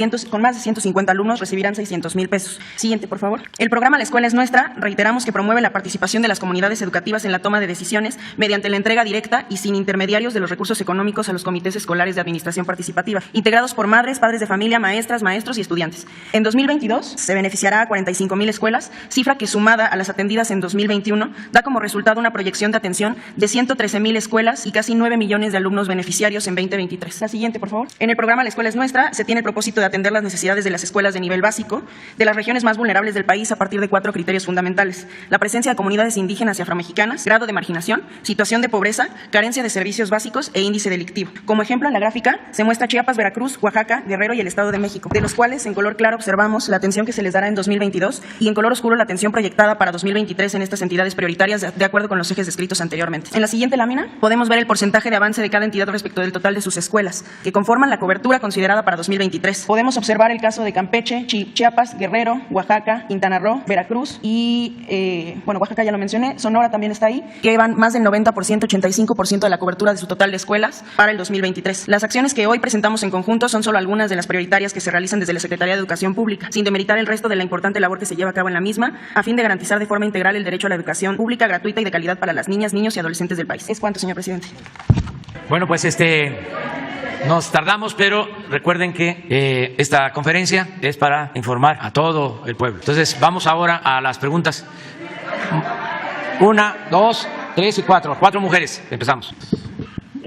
más de 150 alumnos recibirán 600,000 pesos. Siguiente, por favor. El programa La Escuela es Nuestra, reiteramos que promueve la participación de las comunidades educativas en la toma de decisiones mediante la entrega directa y sin intermediarios de los recursos económicos a los comités escolares de administración participativa, integrados por madres, padres de familia, maestras, maestros y estudiantes. En 2022 se beneficiará a 45,000 escuelas, cifra que sumada a las atendidas en 2021 da como resultado una proyección de atención de 113,000 escuelas y casi 9 millones de alumnos beneficiarios en 2023. La siguiente, por favor. En el programa La Escuela es Nuestra se tiene el propósito de atender las necesidades de las escuelas de nivel básico de las regiones más vulnerables del país a partir de 4 criterios fundamentales: la presencia de comunidades indígenas y afromexicanas, grado de marginación, situación de pobreza, carencia de servicios básicos e índice delictivo. Como ejemplo, en la gráfica se muestra Chiapas, Veracruz, Oaxaca, Guerrero y el Estado de México, de los cuales en color claro observamos la atención que se les dará en 2022 y en color oscuro la atención proyectada para 2023 en estas entidades prioritarias de acuerdo con los ejes descritos anteriormente. En la siguiente lámina podemos ver el porcentaje de avance de cada entidad respecto del total de sus escuelas, que conforman la cobertura considerada para 2023. Podemos observar el caso de Campeche, Chiapas, Guerrero, Oaxaca, Quintana Roo, Veracruz y, Oaxaca ya lo mencioné, Sonora también está ahí, que van más del 90%, 85% de la cobertura de su total de escuelas para el 2023. Las acciones que hoy presentamos en conjunto son solo algunas de las prioritarias que se realizan desde la Secretaría de Educación Pública, sin demeritar el resto de la importante labor que se lleva a cabo en la misma, a fin de garantizar de forma integral el derecho a la educación pública, gratuita y de calidad para las niñas, niños y adolescentes del país. Es cuanto, señor presidente. Bueno, pues nos tardamos, pero recuerden que esta conferencia es para informar a todo el pueblo. Entonces, vamos ahora a las preguntas. 1, 2, 3 y 4. 4 mujeres. Empezamos.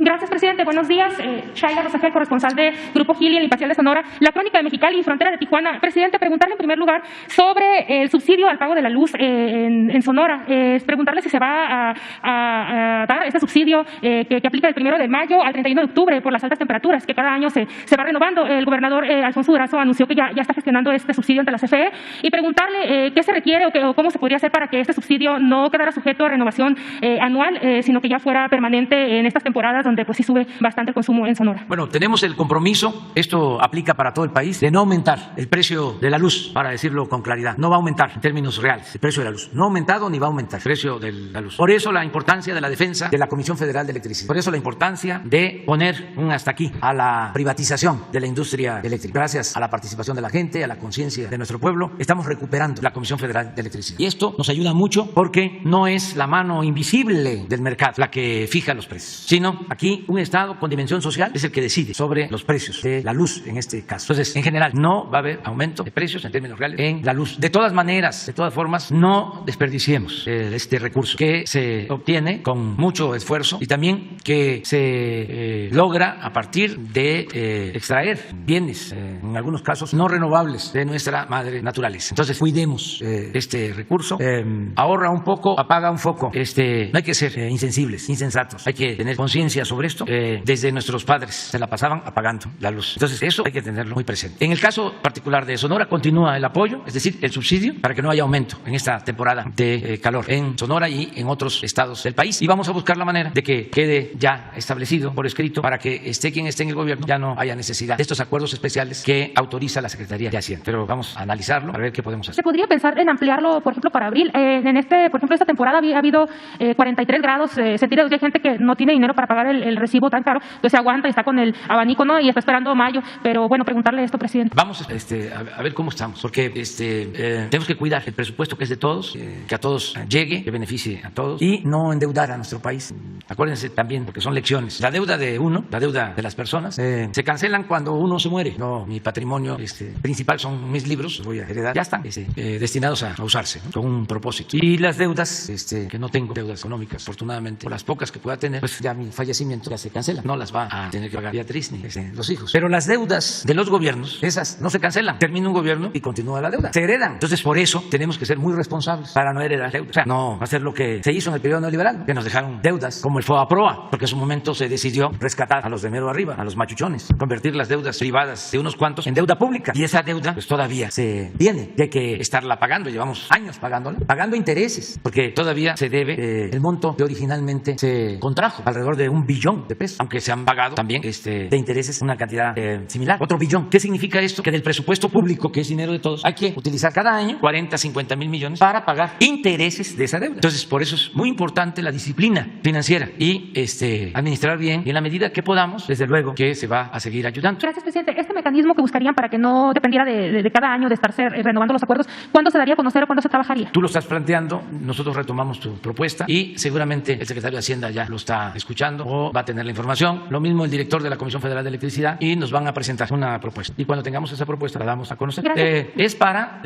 Gracias, presidente. Buenos días. Shaila Rosagel, corresponsal de Grupo Gili, El Imparcial de Sonora, La Crónica de Mexicali y Frontera de Tijuana. Presidente, preguntarle en primer lugar sobre el subsidio al pago de la luz en Sonora. Preguntarle si se va a dar este subsidio que aplica del 1 de mayo al 31 de octubre por las altas temperaturas, que cada año se va renovando. El gobernador Alfonso Durazo anunció que ya está gestionando este subsidio ante la CFE. Y preguntarle qué se requiere o cómo se podría hacer para que este subsidio no quedara sujeto a renovación anual, sino que ya fuera permanente en estas temporadas donde pues sí sube bastante el consumo en Sonora. Bueno, tenemos el compromiso, esto aplica para todo el país, de no aumentar el precio de la luz, para decirlo con claridad. No va a aumentar en términos reales el precio de la luz. No ha aumentado ni va a aumentar el precio de la luz. Por eso la importancia de la defensa de la Comisión Federal de Electricidad. Por eso la importancia de poner un hasta aquí a la privatización de la industria eléctrica. Gracias a la participación de la gente, a la conciencia de nuestro pueblo, estamos recuperando la Comisión Federal de Electricidad. Y esto nos ayuda mucho porque no es la mano invisible del mercado la que fija los precios, sino aquí un Estado con dimensión social es el que decide sobre los precios de la luz en este caso. Entonces, en general, no va a haber aumento de precios en términos reales en la luz. De todas maneras, de todas formas, no desperdiciemos este recurso que se obtiene con mucho esfuerzo y también que se logra a partir de extraer bienes, en algunos casos no renovables, de nuestra madre naturaleza. Entonces, cuidemos este recurso. Ahorra un poco, apaga un foco. No hay que ser insensibles, insensatos. Hay que tener conciencia sobre esto. Desde nuestros padres se la pasaban apagando la luz. Entonces, eso hay que tenerlo muy presente. En el caso particular de Sonora, continúa el apoyo, es decir, el subsidio, para que no haya aumento en esta temporada de calor en Sonora y en otros estados del país. Y vamos a buscar la manera de que quede ya establecido por escrito para que esté quien esté en el gobierno, ya no haya necesidad de estos acuerdos especiales que autoriza la Secretaría de Hacienda. Pero vamos a analizarlo para ver qué podemos hacer. ¿Se podría pensar en ampliarlo, por ejemplo, para abril? Por ejemplo, esta temporada ha habido 43 grados centígrados y hay gente que no tiene dinero para pagar el recibo tan caro, pues se aguanta y está con el abanico, ¿no? Y está esperando mayo. Pero bueno, preguntarle esto, presidente. Vamos a ver cómo estamos, porque tenemos que cuidar el presupuesto que es de todos, que a todos llegue, que beneficie a todos y no endeudar a nuestro país. Acuérdense también, porque son lecciones. La deuda de uno, la deuda de las personas, se cancelan cuando uno se muere. No, mi patrimonio principal son mis libros, los voy a heredar. Ya están destinados a usarse, ¿no? Con un propósito. Y las deudas, que no tengo deudas económicas, afortunadamente, por las pocas que pueda tener, pues ya mi fallecimiento ya se cancela. No las va a tener que pagar Beatriz ni los hijos. Pero las deudas de los gobiernos, esas no se cancelan. Termina un gobierno y continúa la deuda. Se heredan. Entonces, por eso tenemos que ser muy responsables para no heredar deudas. O sea, no hacer lo que se hizo en el periodo neoliberal, que nos dejaron deudas como el FOBAPROA, porque en su momento se decidió rescatar a los de mero arriba, a los machuchones, convertir las deudas privadas de unos cuantos en deuda pública. Y esa deuda, pues todavía se tiene, y hay que estarla pagando. Llevamos años pagándola, pagando intereses, porque todavía se debe el monto que originalmente se contrajo, alrededor de $1 billón, aunque se han pagado también de intereses una cantidad similar, otro billón. ¿Qué significa esto? Que del presupuesto público, que es dinero de todos, hay que utilizar cada año 40, 50 mil millones para pagar intereses de esa deuda. Entonces, por eso es muy importante la disciplina financiera y administrar bien, y en la medida que podamos, desde luego que se va a seguir ayudando. Gracias, presidente. Este mecanismo que buscarían para que no dependiera de cada año de estarse renovando los acuerdos, ¿cuándo se daría a conocer o cuándo se trabajaría? Tú lo estás planteando, nosotros retomamos tu propuesta y seguramente el secretario de Hacienda ya lo está escuchando o va a tener tener la información. Lo mismo el director de la Comisión Federal de Electricidad y nos van a presentar una propuesta. Y cuando tengamos esa propuesta la damos a conocer. Es para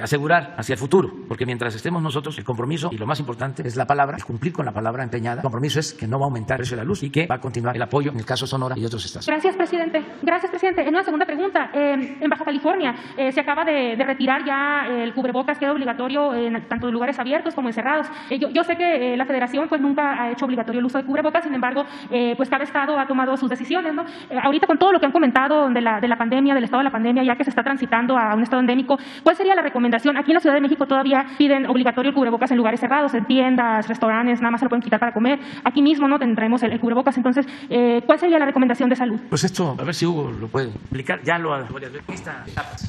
asegurar hacia el futuro, porque mientras estemos nosotros, el compromiso y lo más importante es la palabra, el cumplir con la palabra empeñada. El compromiso es que no va a aumentar el precio de la luz y que va a continuar el apoyo en el caso Sonora y otros estados. Gracias, presidente. Gracias, presidente. En una segunda pregunta, en Baja California se acaba de retirar ya el cubrebocas, queda obligatorio en tanto en lugares abiertos como encerrados. Yo sé que la Federación pues nunca ha hecho obligatorio el uso de cubrebocas, sin embargo, pues cada estado ha tomado sus decisiones, ¿no? Ahorita con todo lo que han comentado de la pandemia, del estado de la pandemia, ya que se está transitando a un estado endémico, ¿cuál sería la recomendación? Aquí en la Ciudad de México todavía piden obligatorio el cubrebocas en lugares cerrados, en tiendas, restaurantes, nada más se lo pueden quitar para comer. Aquí mismo no tendremos el cubrebocas, entonces, ¿cuál sería la recomendación de salud? Pues esto, a ver si Hugo lo puede explicar, ya lo ha visto.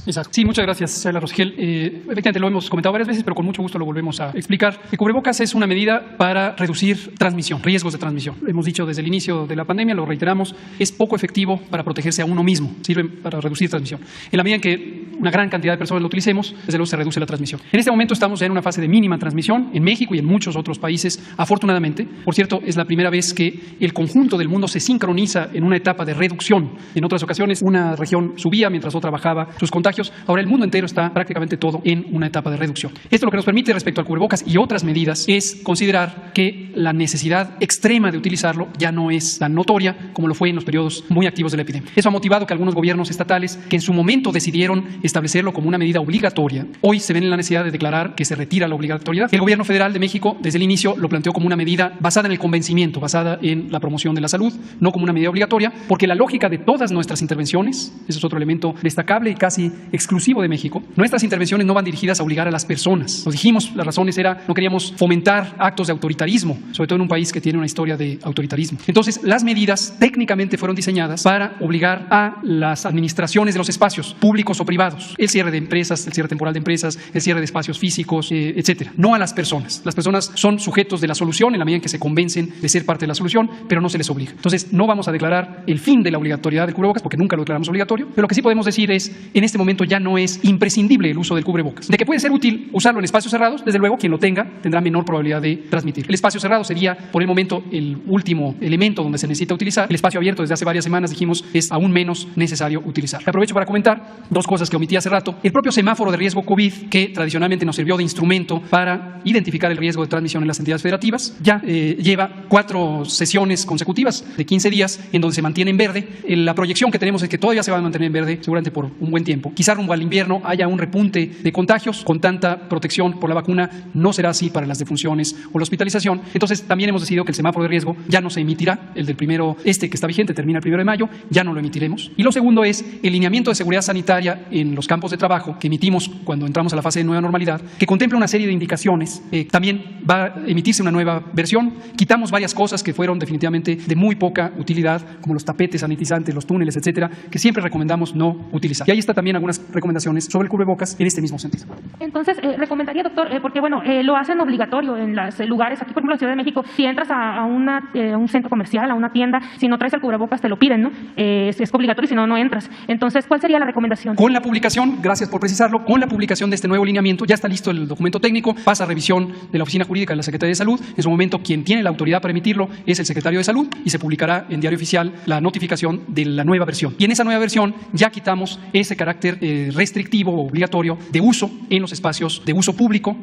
Exacto. Sí, muchas gracias, Sheila Rosgel. Efectivamente lo hemos comentado varias veces, pero con mucho gusto lo volvemos a explicar. El cubrebocas es una medida para reducir transmisión, riesgos de transmisión. Lo hemos dicho desde el inicio de la pandemia, lo reiteramos, es poco efectivo para protegerse a uno mismo, sirve para reducir transmisión. En la medida en que una gran cantidad de personas lo utilicemos, desde luego se reduce la transmisión. En este momento estamos ya en una fase de mínima transmisión en México y en muchos otros países, afortunadamente. Por cierto, es la primera vez que el conjunto del mundo se sincroniza en una etapa de reducción. En otras ocasiones, una región subía mientras otra bajaba sus contagios. Ahora el mundo entero está prácticamente todo en una etapa de reducción. Esto lo que nos permite respecto al cubrebocas y otras medidas es considerar que la necesidad extrema de utilizarlo ya no es tan notoria como lo fue en los periodos muy activos de la epidemia. Eso ha motivado que algunos gobiernos estatales que en su momento decidieron establecerlo como una medida obligatoria, hoy se ven en la necesidad de declarar que se retira la obligatoriedad. El gobierno federal de México desde el inicio lo planteó como una medida basada en el convencimiento, basada en la promoción de la salud, no como una medida obligatoria, porque la lógica de todas nuestras intervenciones, ese es otro elemento destacable y casi exclusivo de México, nuestras intervenciones no van dirigidas a obligar a las personas. Lo dijimos, las razones era, no queríamos fomentar actos de autoritarismo, sobre todo en un país que tiene una historia de autoritarismo. Entonces, las medidas técnicamente fueron diseñadas para obligar a las administraciones de los espacios públicos o privados, el cierre de empresas, el cierre temporal de empresas, el cierre de espacios físicos, etcétera. No a las personas. Las personas son sujetos de la solución en la medida en que se convencen de ser parte de la solución, pero no se les obliga. Entonces, no vamos a declarar el fin de la obligatoriedad del cubrebocas porque nunca lo declaramos obligatorio, pero lo que sí podemos decir es, en este momento ya no es imprescindible el uso del cubrebocas. De que puede ser útil usarlo en espacios cerrados, desde luego quien lo tenga tendrá menor probabilidad de transmitir. El espacio cerrado sería, por el momento, el último elemento donde se necesita utilizar. El espacio abierto, desde hace varias semanas dijimos, es aún menos necesario utilizar. Aprovecho para comentar dos cosas que omití hace rato. El propio semáforo de riesgo COVID, que tradicionalmente nos sirvió de instrumento para identificar el riesgo de transmisión en las entidades federativas, ya lleva 4 sesiones consecutivas de 15 días en donde se mantiene en verde. La proyección que tenemos es que todavía se va a mantener en verde seguramente por un buen tiempo. Quizá rumbo al invierno haya un repunte de contagios. Con tanta protección por la vacuna no será así para las defunciones o la hospitalización. Entonces también hemos decidido que el semáforo de riesgo ya no se emitirá. El del primero, que está vigente, termina el 1 de mayo, ya no lo emitiremos. Y lo segundo es el lineamiento de seguridad sanitaria en los campos de trabajo que emitimos cuando entramos a la fase de nueva normalidad, que contempla una serie de indicaciones. También va a emitirse una nueva versión. Quitamos varias cosas que fueron definitivamente de muy poca utilidad, como los tapetes sanitizantes, los túneles, etcétera, que siempre recomendamos no utilizar. Y ahí está también algunas recomendaciones sobre el cubrebocas en este mismo sentido. Entonces, recomendaría, doctor, porque bueno, lo hacen obligatorio en los lugares, aquí por ejemplo en la Ciudad de México, si entras a un centro comercial, a una tienda, si no traes el cubrebocas te lo piden, ¿no? Es obligatorio, si no, no entras. Entonces, ¿cuál sería la recomendación? Con la publicación, gracias por precisarlo, con la publicación de este nuevo lineamiento, ya está listo el documento técnico, pasa a revisión de la Oficina Jurídica de la Secretaría de Salud. En su momento, quien tiene la autoridad para emitirlo es el Secretario de Salud y se publicará en Diario Oficial la notificación de la nueva versión. Y en esa nueva versión ya quitamos ese carácter restrictivo o obligatorio de uso en los espacios de uso público,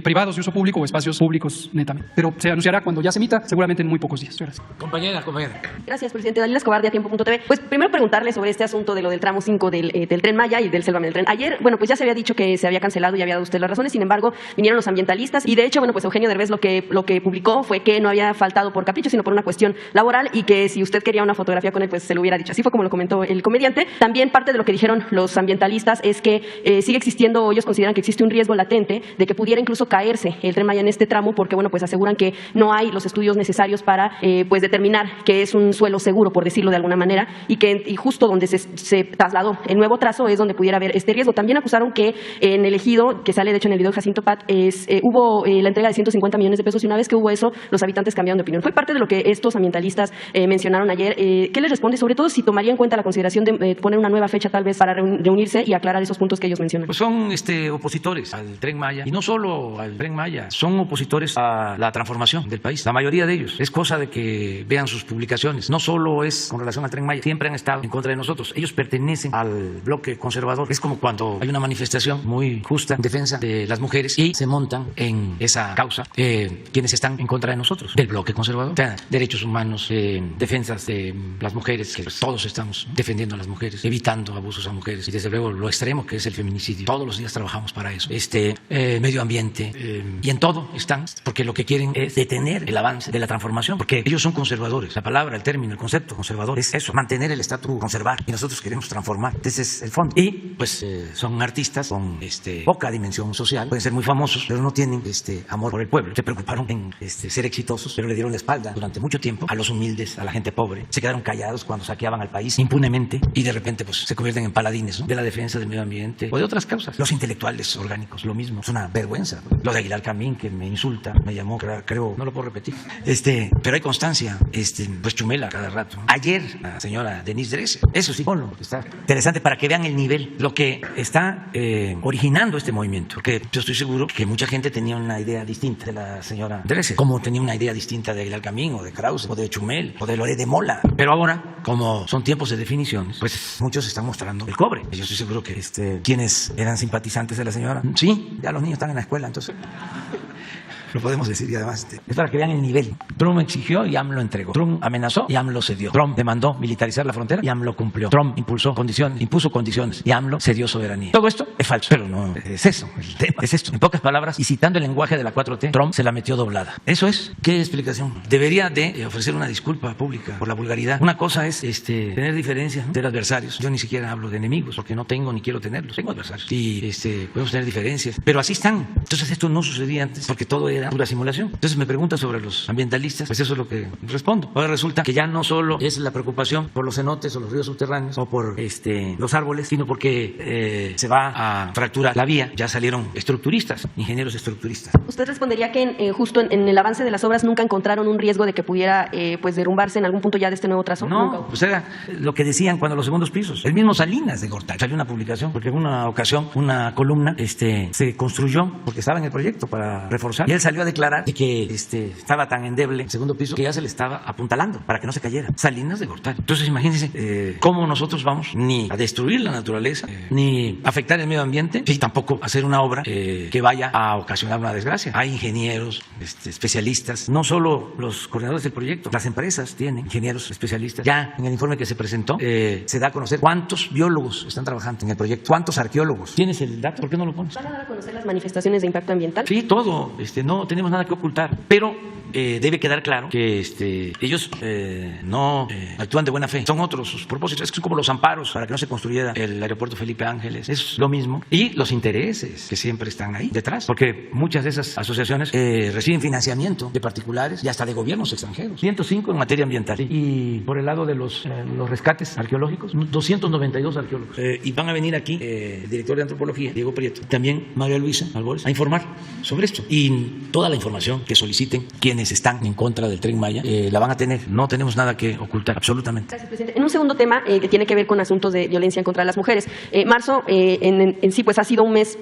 privados de uso público o espacios públicos netamente. Pero se anunciará cuando ya se emita, seguramente en muy pocos días. Gracias. Compañera. Gracias, presidente. Dalila Escobar, de Tiempo.tv. Pues primero preguntarle sobre este asunto de lo del tramo 5 del Tren Maya y del Sálvame del Tren. Ayer, bueno, pues ya se había dicho que se había cancelado y había dado usted las razones, sin embargo, vinieron los ambientalistas y de hecho, bueno, pues Eugenio Derbez lo que publicó fue que no había faltado por capricho, sino por una cuestión laboral y que si usted quería una fotografía con él, pues se lo hubiera dicho. Así fue como lo comentó el comediante. También parte de lo que dijeron los ambientalistas es que sigue existiendo, ellos consideran que existe un riesgo latente de que pudiera incluso caerse el Tren Maya en este tramo porque, bueno, pues aseguran que no hay los estudios necesarios para pues determinar que es un suelo seguro, por decirlo de alguna manera, y justo donde se trasladó el nuevo trazo es donde pudiera haber este riesgo. También acusaron que en el ejido, que sale de hecho en el video de Jacinto Pat, hubo la entrega de 150 millones de pesos y una vez que hubo eso, los habitantes cambiaron de opinión. Fue parte de lo que estos ambientalistas mencionaron ayer. ¿Qué les responde? Sobre todo si tomaría en cuenta la consideración de poner una nueva fecha tal vez para reunirse y aclarar esos puntos que ellos mencionan. Pues son opositores al Tren Maya y no solo al Tren Maya, son opositores a la transformación del país. La mayoría de ellos. Es cosa de que vean sus publicaciones. No solo es con relación al Tren Maya, siempre han estado en contra de nosotros. Ellos pertenecen al bloque conservador. Es como cuando hay una manifestación muy justa en defensa de las mujeres y se montan en esa causa quienes están en contra de nosotros, del bloque conservador. O sea, derechos humanos, defensas de las mujeres, que pues, todos estamos defendiendo a las mujeres, evitando abusos a mujeres y desde luego lo extremo que es el feminicidio. Todos los días trabajamos para eso. Medio ambiente y en todo están, porque lo que quieren es detener el avance de la transformación, porque ellos son conservadores. La palabra, el término, el concepto conservador es eso, mantener el estatus, conservar, y nosotros queremos transformar. Ese es el fondo. Y pues son artistas con poca dimensión social, pueden ser muy famosos, pero no tienen amor por el pueblo. Se preocuparon en ser exitosos, pero le dieron la espalda durante mucho tiempo a los humildes, a la gente pobre. Se quedaron callados cuando saqueaban al país impunemente y de repente pues se convierten en paladines, ¿no?, de la defensa del medio ambiente o de otras causas. Los intelectuales orgánicos, lo mismo. Es una vergüenza. Lo de Aguilar Camín, que me insulta, me llamó, creo, no lo puedo repetir. Pero hay constancia, pues chumela cada rato. Ayer, la señora Denise Dresser, eso sí, ponlo, está interesante para que vean el nivel, lo que está originando este movimiento. Porque yo estoy seguro que mucha gente tenía una idea distinta de la señora Dresser, como tenía una idea distinta de Aguilar Camín, o de Krause, o de Chumel, o de Loret de Mola. Pero ahora, como son tiempos de definiciones, pues muchos están mostrando el cobre. Yo estoy seguro que quienes eran simpatizantes de la señora, sí, ya los niños están en la escuela, entonces lo podemos decir. Y además es para que vean el nivel. Trump exigió y AMLO entregó. Trump amenazó y AMLO cedió. Trump demandó militarizar la frontera y AMLO cumplió. Trump impuso condiciones y AMLO cedió soberanía. Todo esto es falso, pero no es eso. El tema es esto. En pocas palabras, y citando el lenguaje de la 4T, Trump se la metió doblada. Eso es. ¿Qué explicación? Debería de ofrecer una disculpa pública por la vulgaridad. Una cosa es tener diferencias, ¿no?, de adversarios. Yo ni siquiera hablo de enemigos porque no tengo ni quiero tenerlos. Tengo adversarios y podemos tener diferencias, pero así están. Entonces esto no sucedía antes porque todo era pura simulación. Entonces me pregunta sobre los ambientalistas, pues eso es lo que respondo. Ahora resulta que ya no solo es la preocupación por los cenotes o los ríos subterráneos o por los árboles, sino porque se va a fracturar la vía. Ya salieron estructuristas, ingenieros estructuristas. ¿Usted respondería que justo en el avance de las obras nunca encontraron un riesgo de que pudiera pues derrumbarse en algún punto ya de este nuevo trazo? No, pues era lo que decían cuando los segundos pisos. El mismo Salinas de Gortari salió una publicación, porque en una ocasión una columna se construyó porque estaba en el proyecto para reforzar, y él salió a declarar de que estaba tan endeble el segundo piso que ya se le estaba apuntalando para que no se cayera. Salinas de Gortari. Entonces imagínense cómo nosotros vamos ni a destruir la naturaleza, ni afectar el medio ambiente, y tampoco hacer una obra que vaya a ocasionar una desgracia. Hay ingenieros, especialistas, no solo los coordinadores del proyecto, las empresas tienen ingenieros especialistas. Ya en el informe que se presentó se da a conocer cuántos biólogos están trabajando en el proyecto, cuántos arqueólogos. ¿Tienes el dato? ¿Por qué no lo pones? ¿Van a dar a conocer las manifestaciones de impacto ambiental? Sí, todo. No tenemos nada que ocultar, pero debe quedar claro que ellos no actúan de buena fe. Son otros sus propósitos. Es como los amparos para que no se construyera el aeropuerto Felipe Ángeles. Es lo mismo. Y los intereses que siempre están ahí detrás, porque muchas de esas asociaciones reciben financiamiento de particulares y hasta de gobiernos extranjeros. 105 en materia ambiental. Y por el lado de los rescates arqueológicos, 292 arqueólogos. Y van a venir aquí el director de antropología, Diego Prieto, también María Luisa Albores, a informar sobre esto. Y toda la información que soliciten quienes están en contra del Tren Maya la van a tener. No tenemos nada que ocultar, absolutamente. Gracias, presidente. En un segundo tema que tiene que ver con asuntos de violencia en contra de las mujeres. Marzo en sí pues ha sido un mes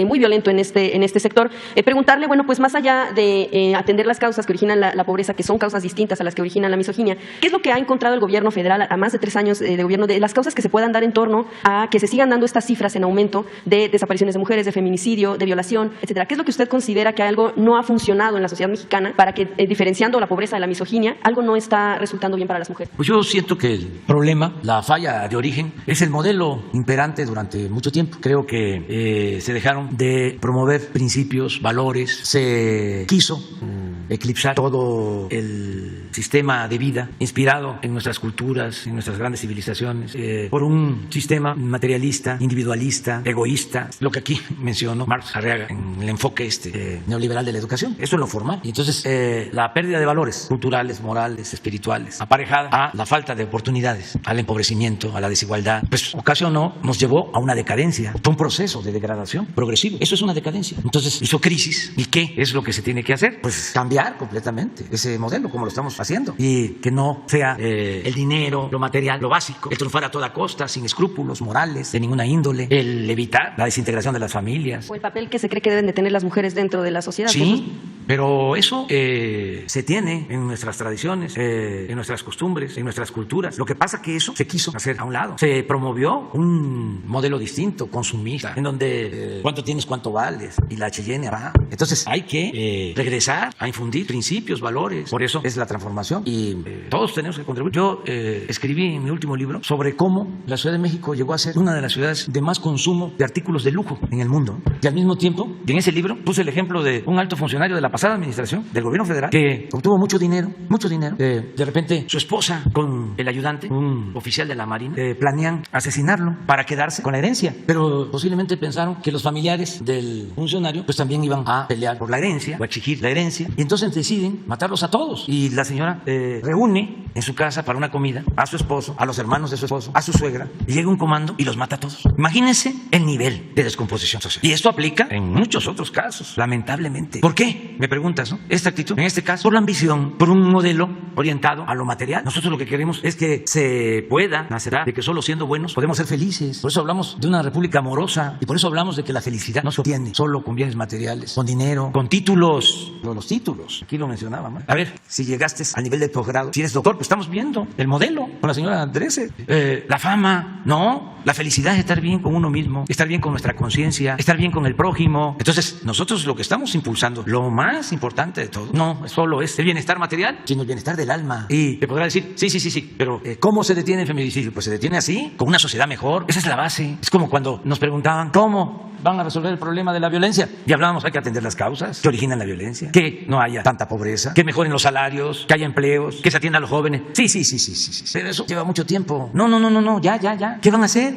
muy violento en este sector. Preguntarle, bueno, pues más allá de atender las causas que originan la pobreza, que son causas distintas a las que originan la misoginia, ¿qué es lo que ha encontrado el gobierno federal a más de 3 años de gobierno, de las causas que se puedan dar en torno a que se sigan dando estas cifras en aumento de desapariciones de mujeres, de feminicidio, de violación, etcétera? ¿Qué es lo que usted considera que algo no ha funcionado en la sociedad mexicana para que, diferenciando la pobreza de la misoginia, algo no está resultando bien para las mujeres? Pues yo siento que el problema, la falla de origen, es el modelo imperante durante mucho tiempo. Creo que se dejaron de promover principios, valores, se quiso eclipsar todo el sistema de vida inspirado en nuestras culturas, en nuestras grandes civilizaciones, por un sistema materialista, individualista, egoísta, lo que aquí mencionó Marx Arriaga en el enfoque neoliberal de la educación. Eso es lo formal. Y entonces la pérdida de valores culturales, morales, espirituales, aparejada a la falta de oportunidades, al empobrecimiento, a la desigualdad, pues ocasionó, nos llevó a una decadencia. Fue un proceso de degradación progresivo. Eso es una decadencia. Entonces hizo crisis. ¿Y qué es lo que se tiene que hacer? Pues cambiar completamente ese modelo como lo estamos haciendo, y que no sea el dinero, lo material, lo básico, el triunfar a toda costa, sin escrúpulos morales de ninguna índole, el evitar la desintegración de las familias. O el papel que se cree que deben de tener las mujeres dentro de la sociedad. Sí. pero eso se tiene en nuestras tradiciones, en nuestras costumbres, en nuestras culturas. Lo que pasa que eso se quiso hacer a un lado. Se promovió un modelo distinto, consumista, en donde cuánto tienes, cuánto vales, y la Cheyenne va. Entonces hay que regresar a infundir principios, valores. Por eso es la transformación y todos tenemos que contribuir. Yo escribí en mi último libro sobre cómo la Ciudad de México llegó a ser una de las ciudades de más consumo de artículos de lujo en el mundo. Y al mismo tiempo, y en ese libro puse el ejemplo de un alto funcionario de la pasada administración del gobierno federal que obtuvo mucho dinero. De repente su esposa con el ayudante, un oficial de la Marina, planean asesinarlo para quedarse con la herencia. Pero posiblemente pensaron que los familiares del funcionario pues también iban a pelear por la herencia o a exigir la herencia. Y entonces deciden matarlos a todos. Y la señora reúne en su casa para una comida a su esposo, a los hermanos de su esposo, a su suegra, y llega un comando y los mata a todos. Imagínense el nivel de descomposición social. Y esto aplica en muchos otros casos, lamentablemente. ¿Por qué? Me preguntas, ¿no? Esta actitud, en este caso, por la ambición, por un modelo orientado a lo material. Nosotros lo que queremos es que se pueda nacer de que solo siendo buenos podemos ser felices. Por eso hablamos de una república amorosa y por eso hablamos de que la felicidad no se obtiene solo con bienes materiales, con dinero, con títulos. Los títulos, aquí lo mencionábamos. A ver, si llegaste al nivel de posgrado, si eres doctor, pues estamos viendo el modelo con la señora Dresser. La fama, no. La felicidad es estar bien con uno mismo, estar bien con nuestra conciencia, estar bien con el prójimo. Entonces, nosotros lo que estamos impulsando, lo más importante de todo, no solo es el bienestar material, sino el bienestar del alma. Y te podrá decir, sí, pero ¿cómo se detiene el feminicidio? Pues se detiene así, con una sociedad mejor. Esa es la base. Es como cuando nos preguntaban, ¿cómo van a resolver el problema de la violencia? Y hablábamos, hay que atender las causas que originan la violencia, que no haya tanta pobreza, que mejoren los salarios, que haya empleos, que se atienda a los jóvenes. Sí. Pero eso lleva mucho tiempo. No, ya. ¿Qué van a hacer?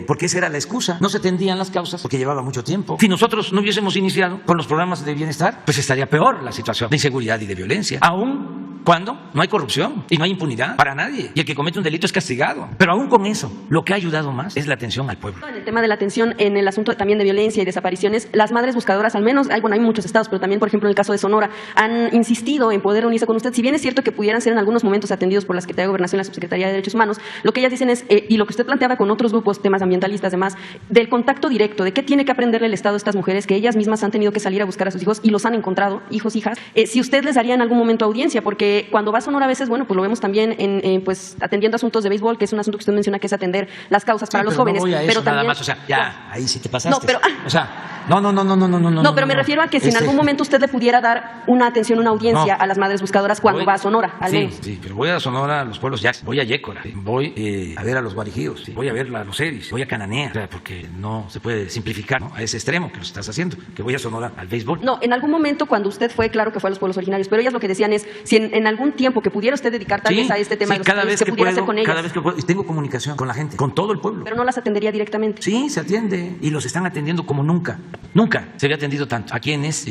Porque esa era la excusa. No se atendían las causas porque llevaba mucho tiempo. Si nosotros no hubiésemos iniciado con los programas de bienestar, pues estaría peor la situación de inseguridad y de violencia. Aún cuando no hay corrupción y no hay impunidad para nadie. Y el que comete un delito es castigado. Pero aún con eso, lo que ha ayudado más es la atención al pueblo. En el tema de la atención, en el asunto también de violencia y desapariciones, las madres buscadoras, al menos, hay muchos estados, pero también, por ejemplo, en el caso de Sonora, han insistido en poder unirse con usted. Si bien es cierto que pudieran ser en algunos momentos atendidos por la Secretaría de Gobernación y la Subsecretaría de Derechos Humanos, lo que ellas dicen es, y lo que usted planteaba con otros grupos, temas ambientalistas, demás, del contacto directo, de qué tiene que aprenderle el Estado a estas mujeres, que ellas mismas han tenido que salir a buscar a sus hijos y los han encontrado, hijos, hijas, si usted les daría en algún momento audiencia, porque cuando va a Sonora a veces, bueno, pues lo vemos también pues atendiendo asuntos de béisbol, que es un asunto que usted menciona que es atender las causas para los jóvenes. No voy a eso, pero también, nada más, o sea, ya, ahí sí te pasaste. No, pero, o sea, no. No, pero me refiero a que si en algún momento usted le pudiera dar una atención, una audiencia a las madres buscadoras cuando va a Sonora, al menos. Sí, pero voy a Sonora, a los pueblos ya, voy a Yécora, voy a ver a los guarijíos, voy a ver a los Eris, voy a Cananea, o sea, porque no se puede simplificar, ¿no?, a ese extremo que lo estás haciendo, que voy a Sonora al béisbol. No, en algún momento cuando usted fue, claro que fue a los pueblos originarios, pero ellas lo que decían es, si en algún tiempo que pudiera usted dedicar tal vez a este tema, cada vez que pudiera puedo, hacer con ellas. cada vez que puedo, y tengo comunicación con la gente, con todo el pueblo. Pero no las atendería directamente. Sí, se atiende y los están atendiendo como nunca se había atendido tanto a quienes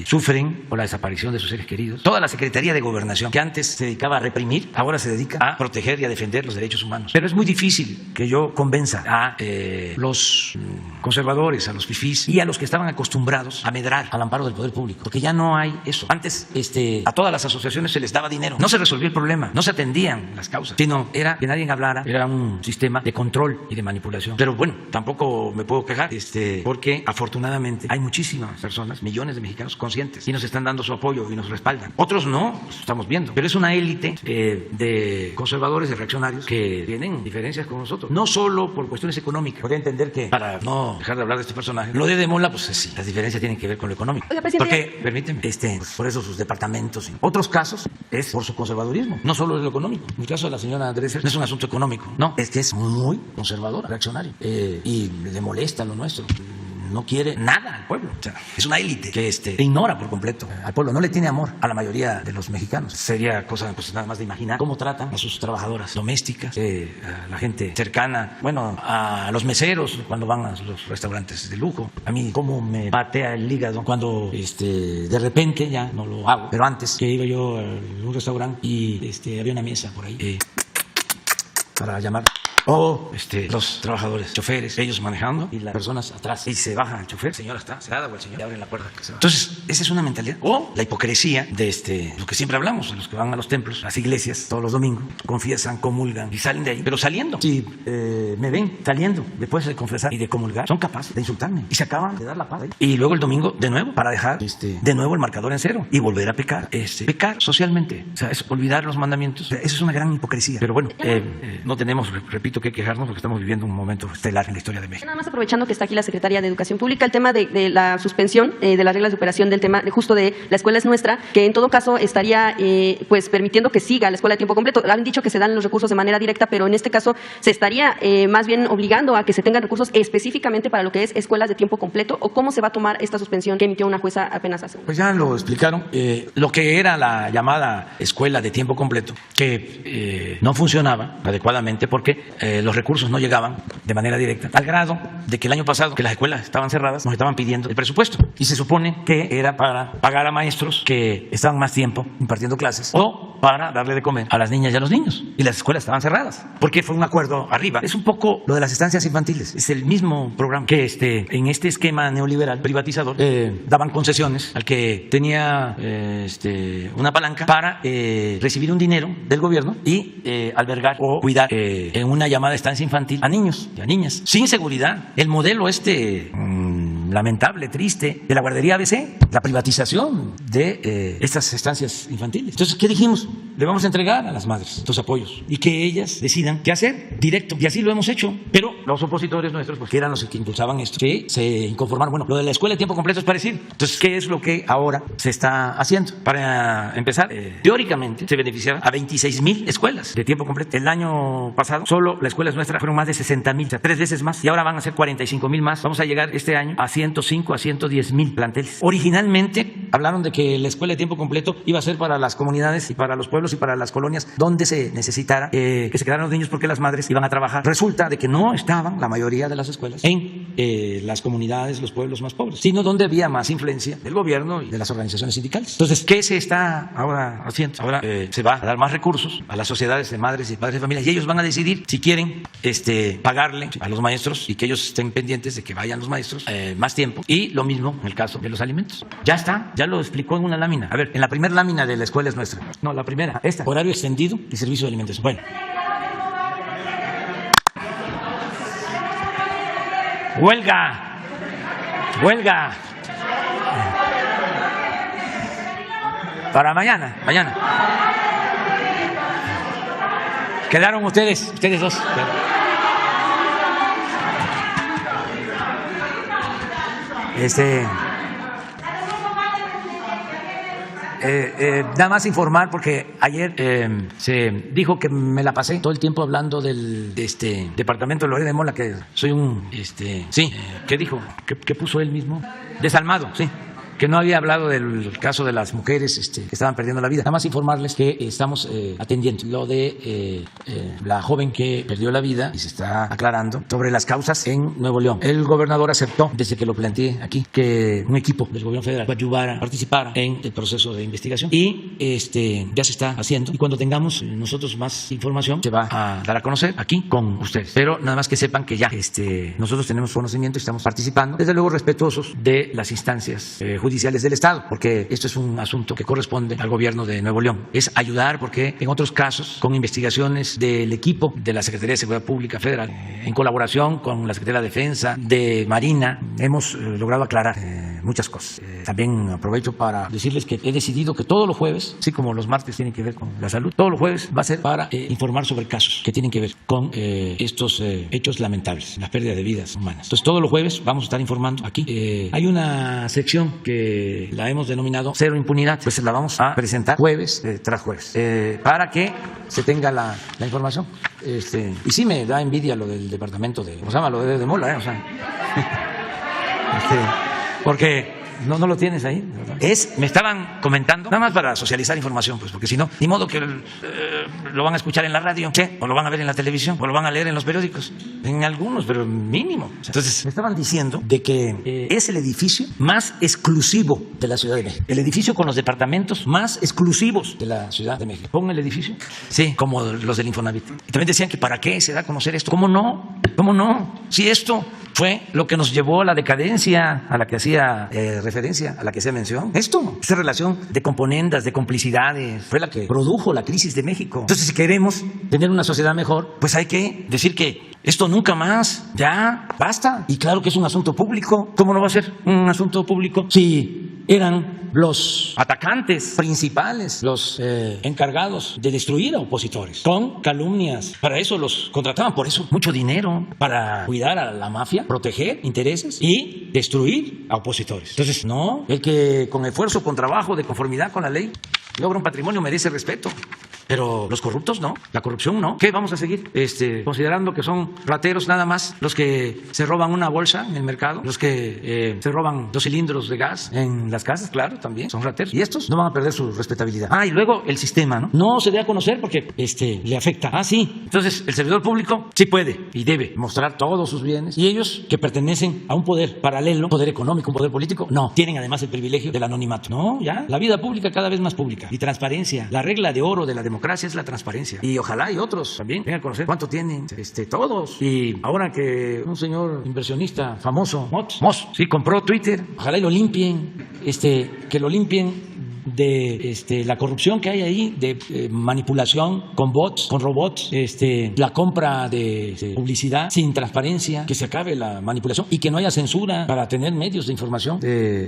sufren por la desaparición de sus seres queridos. Toda la Secretaría de Gobernación, que antes se dedicaba a reprimir, ahora se dedica a proteger y a defender los derechos humanos. Pero es muy difícil que yo convenza a los conservadores, a los fifís y a los que estaban acostumbrados a medrar al amparo del poder público, porque ya no hay eso. Antes a todas las asociaciones se les daba dinero, no se resolvió el problema, no se atendían las causas, sino era que nadie hablara, era un sistema de control y de manipulación. Pero bueno, tampoco me puedo quejar, porque afortunadamente hay muchísimas personas, millones de mexicanos conscientes y nos están dando su apoyo y nos respaldan. Otros no, pues estamos viendo, pero es una élite de conservadores, de reaccionarios que tienen diferencias con nosotros, no solo por cuestiones económicas. Podría entender que, para no dejar de hablar de este personaje, lo de Mola, pues sí, las diferencias tienen que ver con lo económico. Oiga, porque, permíteme, pues por eso sus departamentos, en otros casos es por su conservadurismo, no solo es lo económico. En el caso de la señora Dresser no es un asunto económico, no, es que es muy conservadora, reaccionaria, y le molesta lo nuestro. No quiere nada al pueblo. O sea, es una élite que ignora por completo al pueblo. No le tiene amor a la mayoría de los mexicanos. Sería cosa pues nada más de imaginar cómo tratan a sus trabajadoras domésticas, a la gente cercana, bueno, a los meseros cuando van a los restaurantes de lujo. A mí cómo me patea el hígado cuando de repente, ya no lo hago, pero antes que iba yo a un restaurante y había una mesa por ahí para llamar O los trabajadores, choferes, ellos manejando y las personas atrás. Y se baja el chofer, el señor está cerrada o el señor, y abren la puerta. Entonces, esa es una mentalidad. O la hipocresía de lo que siempre hablamos, de los que van a los templos, las iglesias, todos los domingos, confiesan, comulgan y salen de ahí. Pero saliendo, si me ven saliendo después de confesar y de comulgar, son capaces de insultarme y se acaban de dar la paz. Y luego el domingo, de nuevo, para dejar de nuevo el marcador en cero y volver a pecar. Pecar socialmente, o sea, es olvidar los mandamientos. O sea, eso es una gran hipocresía. Pero bueno, no tenemos, repito, que quejarnos porque estamos viviendo un momento estelar en la historia de México. Nada más aprovechando que está aquí la Secretaria de Educación Pública, el tema de la suspensión de las reglas de operación del tema justo de la escuela es nuestra, que en todo caso estaría pues permitiendo que siga la escuela de tiempo completo. Han dicho que se dan los recursos de manera directa, pero en este caso se estaría más bien obligando a que se tengan recursos específicamente para lo que es escuelas de tiempo completo, o cómo se va a tomar esta suspensión que emitió una jueza apenas hace. Pues ya lo explicaron. Lo que era la llamada escuela de tiempo completo, que no funcionaba adecuadamente porque los recursos no llegaban de manera directa, al grado de que el año pasado, que las escuelas estaban cerradas, nos estaban pidiendo el presupuesto. Y se supone que era para pagar a maestros que estaban más tiempo impartiendo clases o para darle de comer a las niñas y a los niños. Y las escuelas estaban cerradas, porque fue un acuerdo arriba. Es un poco lo de las estancias infantiles. Es el mismo programa que en este esquema neoliberal privatizador daban concesiones al que tenía una palanca para recibir un dinero del gobierno y albergar o cuidar en una llamada estancia infantil a niños y a niñas sin seguridad. El modelo lamentable, triste, de la guardería ABC, la privatización de estas estancias infantiles. Entonces, ¿qué dijimos? Le vamos a entregar a las madres estos apoyos y que ellas decidan qué hacer directo. Y así lo hemos hecho. Pero los opositores nuestros, pues que eran los que impulsaban esto, que se inconformaron. Bueno, lo de la escuela de tiempo completo es parecido. Entonces, ¿qué es lo que ahora se está haciendo? Para empezar, teóricamente se beneficiaron a 26,000 escuelas de tiempo completo. El año pasado, solo la escuela nuestra fueron más de 60,000, o sea, 3 veces más. Y ahora van a ser 45,000 más. Vamos a llegar este año a 105 a 110,000 planteles. Originalmente hablaron de que la escuela de tiempo completo iba a ser para las comunidades y para los pueblos y para las colonias donde se necesitara que se quedaran los niños porque las madres iban a trabajar. Resulta de que no estaban la mayoría de las escuelas en las comunidades, los pueblos más pobres, sino donde había más influencia del gobierno y de las organizaciones sindicales. Entonces, ¿qué se está ahora haciendo? Ahora se va a dar más recursos a las sociedades de madres y padres de familia y ellos van a decidir si quieren pagarle a los maestros y que ellos estén pendientes de que vayan los maestros más tiempo. Y lo mismo en el caso de los alimentos. Ya está, ya lo explicó en una lámina. A ver, en la primera lámina de la escuela es nuestra. No, la primera, esta. Horario extendido y servicio de alimentación. Bueno. Huelga. Huelga. Para mañana. Quedaron ustedes dos. Nada más informar porque ayer se dijo que me la pasé todo el tiempo hablando del departamento de Lorea de Mola, que soy un ¿qué dijo? ¿Qué puso él mismo? Desalmado, sí. Que no había hablado del caso de las mujeres que estaban perdiendo la vida. Nada más informarles que estamos atendiendo lo de la joven que perdió la vida y se está aclarando sobre las causas en Nuevo León. El gobernador aceptó, desde que lo planteé aquí, que un equipo del gobierno federal participara en el proceso de investigación y ya se está haciendo. Y cuando tengamos nosotros más información, se va a dar a conocer aquí con ustedes. Pero nada más que sepan que ya nosotros tenemos conocimiento y estamos participando, desde luego respetuosos de las instancias judiciales del Estado, porque esto es un asunto que corresponde al gobierno de Nuevo León. Es ayudar porque en otros casos, con investigaciones del equipo de la Secretaría de Seguridad Pública Federal, en colaboración con la Secretaría de Defensa, de Marina, hemos logrado aclarar muchas cosas. También aprovecho para decirles que he decidido que todos los jueves, así como los martes tienen que ver con la salud, todos los jueves va a ser para informar sobre casos que tienen que ver con estos hechos lamentables, la pérdida de vidas humanas. Entonces todos los jueves vamos a estar informando aquí. Hay una sección que la hemos denominado Cero Impunidad, pues la vamos a presentar jueves tras jueves, para que se tenga la información. Y sí me da envidia lo del departamento de, ¿cómo se llama? Lo de Mola, o sea, porque No lo tienes ahí. Me estaban comentando, nada más para socializar información, pues, porque si no, ni modo que lo van a escuchar en la radio, ¿sí? O lo van a ver en la televisión, o lo van a leer en los periódicos, en algunos, pero mínimo. Entonces, me estaban diciendo de que es el edificio más exclusivo de la Ciudad de México, el edificio con los departamentos más exclusivos de la Ciudad de México. ¿Pon el edificio? Sí, como los del Infonavit. Y también decían que ¿para qué se da a conocer esto? ¿Cómo no? ¿Cómo no? Si esto fue lo que nos llevó a la decadencia a la que hacía referencia, a la que hacía mención. Esta relación de componendas, de complicidades, fue la que produjo la crisis de México. Entonces, si queremos tener una sociedad mejor, pues hay que decir que esto nunca más, ya, basta. Y claro que es un asunto público. ¿Cómo no va a ser un asunto público si eran los atacantes principales, los encargados de destruir a opositores con calumnias? Para eso los contrataban, por eso mucho dinero, para cuidar a la mafia, proteger intereses y destruir a opositores. Entonces, no, el que con esfuerzo, con trabajo, de conformidad con la ley, logra un patrimonio merece respeto. Pero los corruptos no, la corrupción no. ¿Qué vamos a seguir? Considerando que son rateros nada más los que se roban una bolsa en el mercado, los que se roban 2 cilindros de gas en las casas, claro, también son rateros. Y estos no van a perder su respetabilidad. Y luego el sistema, no se dé a conocer porque le afecta. Sí. Entonces, el servidor público sí puede y debe mostrar todos sus bienes. Y ellos que pertenecen a un poder paralelo, un poder económico, un poder político, no. Tienen además el privilegio del anonimato. No, ya. La vida pública cada vez más pública. Y transparencia. La regla de oro de la democracia es la transparencia. Y ojalá y otros también vengan a conocer cuánto tienen todos. Y ahora que un señor inversionista famoso, Moss, sí, compró Twitter, ojalá y lo limpien, que lo limpien de la corrupción que hay ahí, de manipulación con bots, con robots, la compra de publicidad sin transparencia, que se acabe la manipulación y que no haya censura para tener medios de información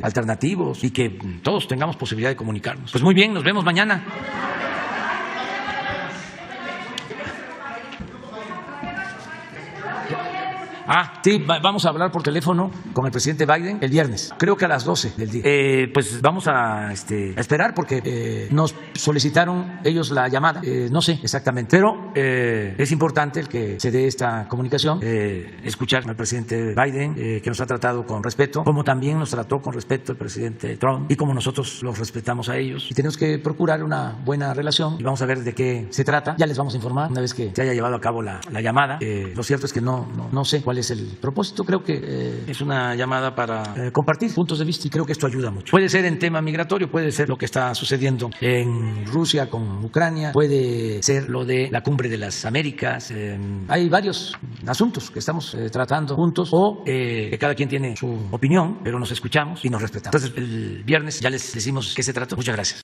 alternativos y que todos tengamos posibilidad de comunicarnos. Pues muy bien, nos vemos mañana. Sí, vamos a hablar por teléfono con el presidente Biden el viernes, creo que a las 12 del día. Pues vamos a esperar porque nos solicitaron ellos la llamada, no sé exactamente, pero es importante el que se dé esta comunicación, escuchar al presidente Biden, que nos ha tratado con respeto, como también nos trató con respeto el presidente Trump y como nosotros los respetamos a ellos. Y tenemos que procurar una buena relación y vamos a ver de qué se trata. Ya les vamos a informar una vez que se haya llevado a cabo la llamada. Lo cierto es que no sé cuál es el propósito. Creo que es una llamada para compartir puntos de vista y creo que esto ayuda mucho. Puede ser en tema migratorio, puede ser lo que está sucediendo en Rusia con Ucrania, puede ser lo de la Cumbre de las Américas. Hay varios asuntos que estamos tratando juntos o que cada quien tiene su opinión, pero nos escuchamos y nos respetamos. Entonces, el viernes ya les decimos qué se trató. Muchas gracias.